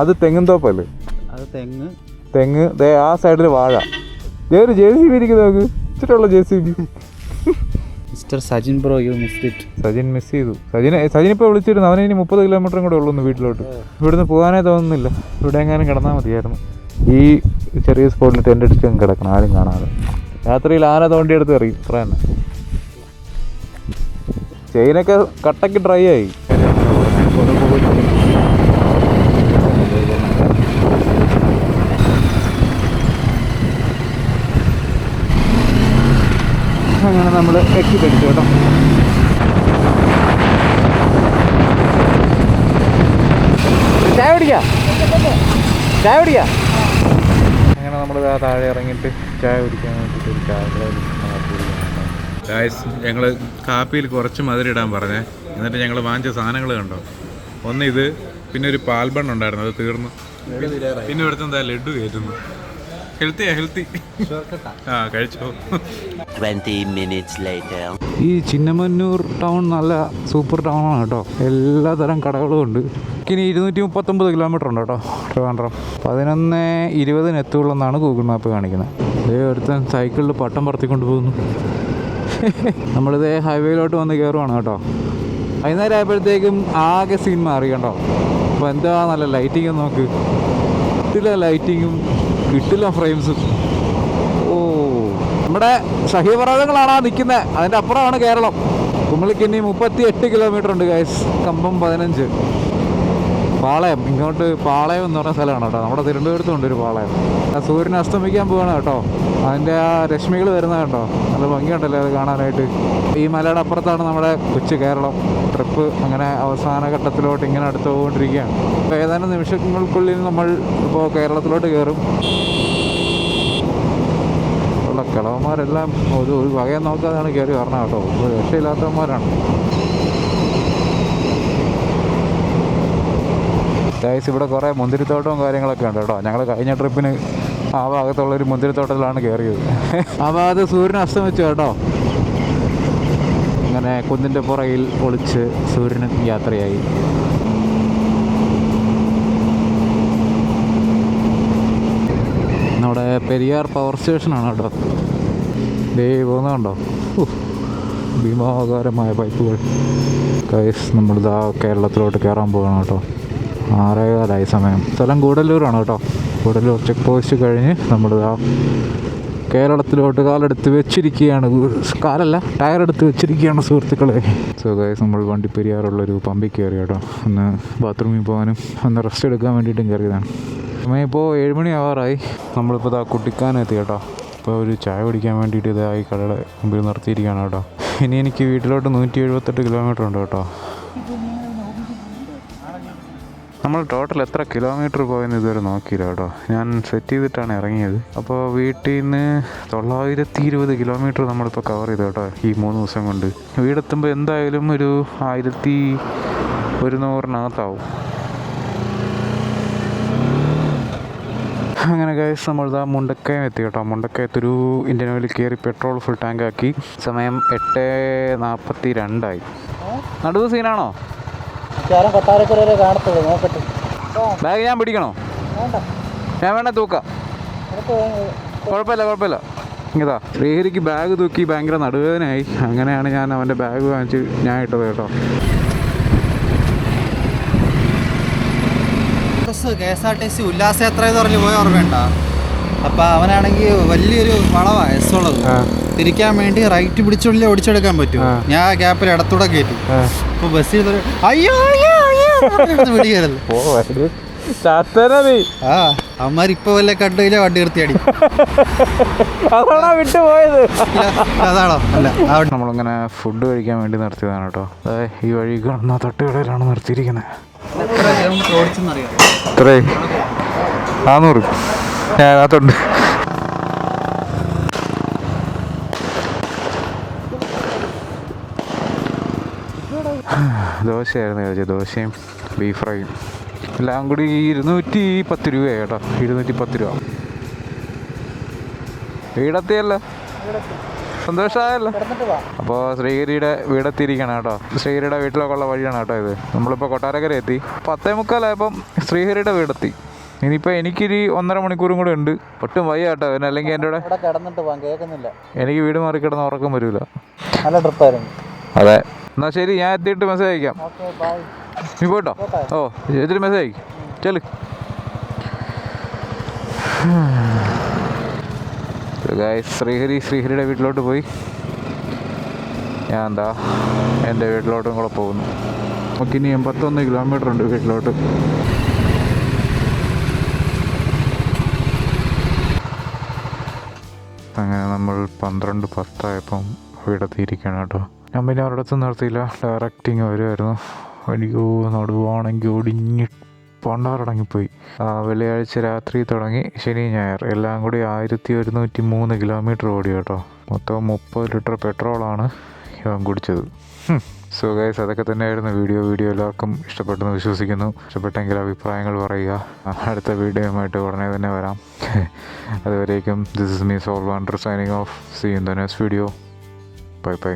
Speaker 4: അത് തെങ്ങും തോപ്പല്ലേ?
Speaker 2: അത്
Speaker 4: തെങ്ങ്. ദേ ആ സൈഡിൽ വാഴ. ഒരു JCB ഇരിക്കുന്നത് നോക്ക്. ഇച്ചിട്ടുള്ള JCB.
Speaker 2: Mister Sajin bro, you missed it.
Speaker 4: Sajin miss ചെയ്തു. സജിനിപ്പോൾ വിളിച്ചിരുന്നു. അവന് ഇനി 30 കിലോമീറ്ററും കൂടെ ഉള്ളൂ വീട്ടിലോട്ട്. ഇവിടുന്ന് പോകാനേ തോന്നുന്നില്ല. ഇവിടെ എങ്ങാനും കിടന്നാൽ മതിയായിരുന്നു. ഈ ചെറിയ സ്പോട്ടിൽ ടെൻ്റ് അടിച്ച് കിടക്കണം, ആരും കാണാതെ. രാത്രിയിൽ ആന തോണ്ടിയെടുത്ത് എറിയും. ഇത്ര തന്നെ. ചെയിനൊക്കെ കട്ടയ്ക്ക് ഡ്രൈ ആയി. അങ്ങനെ നമ്മൾ എക്സിറ്റ് അടിച്ചു കേട്ടോ. ചായ കുടിക്കാം. അങ്ങനെ നമ്മൾ താഴെ ഇറങ്ങിയിട്ട് ചായ കുടിക്കാൻ വേണ്ടിയിട്ട് ഒരു ചായ
Speaker 1: ഗായ്സ്, ഞങ്ങൾ കാപ്പിയിൽ കുറച്ച് മധുരം ഇടാൻ പറഞ്ഞേ. എന്നിട്ട് ഞങ്ങൾ വാങ്ങിച്ച സാധനങ്ങൾ കണ്ടോ. ഒന്ന് ഇത്, പിന്നെ ഒരു പാൽബൺ ഉണ്ടായിരുന്നു, അത് തീർന്നു. പിന്നെ ഇവിടുത്തെ എന്താ ലഡു കയറ്റുന്നു. ഹെൽത്തി. ആ, കഴിച്ചോ.
Speaker 3: 20 minutes later.
Speaker 4: ഈ ചിന്നമന്നൂർ ടൗൺ നല്ല സൂപ്പർ ടൗൺ ആണ് കേട്ടോ. എല്ലാ തരം കടകളും ഉണ്ട്. ഇനി 239 കിലോമീറ്റർ ഉണ്ട് കേട്ടോ ട്രിവാൻഡ്രം. 11:20 എത്തുള്ളൂ ഗൂഗിൾ മാപ്പ് കാണിക്കുന്നത്. അതേ ഒരുത്തൻ സൈക്കിളിൽ പട്ടം പറത്തിക്കൊണ്ട് പോകുന്നു. നമ്മളിതേ ഹൈവേയിലോട്ട് വന്ന് കയറുവാണ് കേട്ടോ. വൈകുന്നേരം ആയപ്പോഴത്തേക്കും ആകെ സീൻ മാറി കേട്ടോ. അപ്പോൾ എന്താ നല്ല ലൈറ്റിങ് നോക്ക്. കിട്ടില്ല ലൈറ്റിങ്ങും, കിട്ടില്ല ഫ്രെയിംസും. ഓ, നമ്മുടെ സഹ്യപർവ്വതങ്ങളാണ് നിൽക്കുന്നത്. അതിൻ്റെ അപ്പുറമാണ് കേരളം. കുമ്മളിക്ക് ഇനി 38 കിലോമീറ്റർ ഉണ്ട് ഗൈസ്. കമ്പം 15. പാളയം, ഇങ്ങോട്ട് പാളയം എന്ന് പറഞ്ഞ സ്ഥലമാണ് കേട്ടോ. നമ്മുടെ തിരുവനന്തപുരത്തുണ്ട് ഒരു പാളയം. സൂര്യൻ അസ്തമിക്കാൻ പോവാണ് കേട്ടോ. അതിൻ്റെ ആ രശ്മികൾ വരുന്നത് കേട്ടോ. നല്ല ഭംഗിയുണ്ടല്ലോ അത് കാണാനായിട്ട്. ഈ മലയുടെ അപ്പുറത്താണ് നമ്മുടെ കൊച്ചു കേരളം. ട്രിപ്പ് അങ്ങനെ അവസാന ഘട്ടത്തിലോട്ട് ഇങ്ങനെ അടുത്ത് പോകൊണ്ടിരിക്കുകയാണ്. അപ്പോൾ ഏതാനും നിമിഷങ്ങൾക്കുള്ളിൽ നമ്മൾ ഇപ്പോൾ കേരളത്തിലോട്ട് കയറും. ഉള്ള കിളവന്മാരെല്ലാം ഒരു വകയെ നോക്കാതെയാണ് കയറി വരണം കേട്ടോ. ഒരു രക്ഷയില്ലാത്തവന്മാരാണ്. ഗൈസ്, ഇവിടെ കുറേ മുന്തിരിത്തോട്ടവും കാര്യങ്ങളൊക്കെ ഉണ്ട് കേട്ടോ. ഞങ്ങൾ കഴിഞ്ഞ ട്രിപ്പിന് ആ ഭാഗത്തുള്ളൊരു മുന്തിരിത്തോട്ടത്തിലാണ് കയറിയത്. ആ ഭാഗത്ത് സൂര്യൻ അസ്തമിച്ചു കേട്ടോ. അങ്ങനെ കുന്നിൻ്റെ പുറകിൽ ഒളിച്ച് സൂര്യൻ യാത്രയായി. നമ്മുടെ പെരിയാർ പവർ സ്റ്റേഷനാണ് കേട്ടോ. ദേ പോകുന്നതുണ്ടോ, ഭീമാകാരമായ പൈപ്പുകൾ. ഗൈസ്, നമ്മളിതാ കേരളത്തിലോട്ട് കയറാൻ പോകണം കേട്ടോ. 6:15 സമയം. സ്ഥലം ഗൂഡല്ലൂരാണ് കേട്ടോ. ഗൂഡല്ലൂർ ചെക്ക് പോസ്റ്റ് കഴിഞ്ഞ് നമ്മളിതാ കേരളത്തിലോട്ട് കാലെടുത്ത് വെച്ചിരിക്കുകയാണ്. കാലല്ല, ടയറെടുത്ത് വെച്ചിരിക്കുകയാണ് സുഹൃത്തുക്കളെ. സോ ഗൈസ്, നമ്മൾ വണ്ടിപ്പെരിയാറുള്ളൊരു പമ്പിൽ കയറി കേട്ടോ. ഒന്ന് ബാത്റൂമിൽ പോകാനും ഒന്ന് റെസ്റ്റ് എടുക്കാൻ വേണ്ടിയിട്ടും കയറിയതാണ്. സമയം ഇപ്പോൾ 7 മണി ആവാറായി. നമ്മളിപ്പോൾ ഇതാ കുട്ടിക്കാനെത്തി കേട്ടോ. ഇപ്പോൾ ഒരു ചായ കുടിക്കാൻ വേണ്ടിയിട്ട് ഇതായി കടയുടെ മുമ്പിൽ നിർത്തിയിരിക്കുകയാണ് കേട്ടോ. ഇനി എനിക്ക് വീട്ടിലോട്ട് 178 കിലോമീറ്റർ ഉണ്ട് കേട്ടോ. നമ്മൾ ടോട്ടൽ എത്ര കിലോമീറ്റർ പോയെന്ന് ഇതുവരെ നോക്കിയില്ല കേട്ടോ. ഞാൻ സെറ്റ് ചെയ്തിട്ടാണ് ഇറങ്ങിയത്. അപ്പോൾ വീട്ടിൽ നിന്ന് 920 കിലോമീറ്റർ നമ്മളിപ്പോൾ കവർ ചെയ്തു കേട്ടോ ഈ 3 ദിവസം കൊണ്ട്. വീടെത്തുമ്പോൾ എന്തായാലും ഒരു 1100-നകത്താവും. അങ്ങനെ ഗൈസ് നമ്മളിതാ മുണ്ടക്കയം എത്തി കേട്ടോ. മുണ്ടക്കയത്തൊരു ഇന്ത്യൻ ഓയിൽ കയറി പെട്രോൾ ഫുൾ ടാങ്ക് ആക്കി. സമയം 8:42 നടുവ് സീനാണോ?
Speaker 6: കൊട്ടാരക്കര കാണത്തുള്ളൂ, നോക്കട്ടെ.
Speaker 4: ബാഗ് ഞാൻ പിടിക്കണോ? ഞാൻ വേണേ തൂക്കാം, കുഴപ്പമില്ല. ഇതാ ശ്രീഹരിക്ക് ബാഗ് തൂക്കി ഭയങ്കര നടുവേദനയായി. അങ്ങനെയാണ് ഞാൻ അവൻ്റെ ബാഗ് വാങ്ങിച്ച് ഞാൻ ഇട്ടത് കേട്ടോ.
Speaker 2: KSRTC ഉല്ലാസയാത്ര എന്ന് പറഞ്ഞ് പോയ ഓർമ്മയുണ്ട? അപ്പോൾ അവനാണെങ്കിൽ വലിയൊരു വളവാണ് എസ്സുള്ളത്. തിരിക്കാൻ വേണ്ടി റൈറ്റ് പിടിച്ചുള്ളിൽ ഓടിച്ചെടുക്കാൻ പറ്റും. ഞാൻ ആ ഗ്യാപ്പിൽ ഇടത്തൂടെ കയറ്റി. അപ്പോൾ ബസ്സിൽ അയ്യോ പിടിക്കരുത്. ആ അവന്മാരിപ്പോ വല്ല കണ്ടില്ല വണ്ടി നിർത്തിയടി. അതാണോ? അല്ല,
Speaker 4: നമ്മളിങ്ങനെ ഫുഡ് കഴിക്കാൻ വേണ്ടി നിർത്തിയതാണ് കേട്ടോ. ഈ വഴി കാണുന്ന തട്ടുകടയിലാണ് നിർത്തിയിരിക്കുന്നത്. എത്രേ? 400 അതിനകത്തുണ്ട്. ദോശയായിരുന്നു കഴിച്ചത്. ദോശയും ബീഫ് ഫ്രൈയും എല്ലാം കൂടി 210 രൂപയാണ് കേട്ടോ. 210 രൂപ. വീടെത്തിയല്ലോ, സന്തോഷമായല്ലോ. അപ്പോൾ ശ്രീഹരിയുടെ വീടെത്തിയിരിക്കണം കേട്ടോ. ശ്രീഹരിയുടെ വീട്ടിലൊക്കെ ഉള്ള വഴിയാണ് കേട്ടോ ഇത്. നമ്മളിപ്പോൾ കൊട്ടാരക്കര എത്തി. 10:45 ശ്രീഹരിയുടെ വീടെത്തി. ഇനിയിപ്പോൾ എനിക്കൊരു 1.5 മണിക്കൂറും കൂടെ ഉണ്ട്. ഒട്ടും വയ്യ കേട്ടോ. പിന്നെ അല്ലെങ്കിൽ എൻ്റെ കൂടെ എനിക്ക് വീട് മാറി കിടന്ന് ഉറക്കം വരില്ല.
Speaker 6: നല്ല ട്രിപ്പായിരുന്നു.
Speaker 4: അതെ, എന്നാൽ ശരി, ഞാൻ എത്തിയിട്ട് മെസ്സേജ് അയക്കാം. നീ പോയിട്ടോ? ഓ, എത്തിയിട്ട് മെസ്സേജ് അയക്കും. ചെല്. ശ്രീഹരിയുടെ വീട്ടിലോട്ട് പോയി. ഞാൻ എന്താ എൻ്റെ വീട്ടിലോട്ടും കൂടെ പോകുന്നു. നമുക്കിനി 81 കിലോമീറ്റർ ഉണ്ട് വീട്ടിലോട്ട്. അങ്ങനെ നമ്മൾ 12:10 വീടെത്തിയിരിക്കുകയാണ് കേട്ടോ. ഞാൻ പിന്നെ അവരുടെ അടുത്ത് നിർത്തിയില്ല, ഡയറക്റ്റിങ് വരുമായിരുന്നു. എനിക്ക് നടുവാണെങ്കിൽ ഒടിഞ്ഞ് പണ്ടാറടങ്ങിപ്പോയി. വെള്ളിയാഴ്ച രാത്രി തുടങ്ങി ശനി ഞായർ എല്ലാം കൂടി 1103 കിലോമീറ്റർ ഓടി കേട്ടോ. മൊത്തം 30 ലിറ്റർ പെട്രോളാണ് ഇവൻ കുടിച്ചത്. സോ ഗൈസ്, അതൊക്കെ തന്നെയായിരുന്നു വീഡിയോ എല്ലാവർക്കും ഇഷ്ടപ്പെട്ടെന്ന് വിശ്വസിക്കുന്നു. ഇഷ്ടപ്പെട്ടെങ്കിൽ അഭിപ്രായങ്ങൾ പറയുക. അടുത്ത വീഡിയോയുമായിട്ട് ഉടനെ തന്നെ വരാം. അതുവരേക്കും this is me soul wonder signing off. See in the next video. By.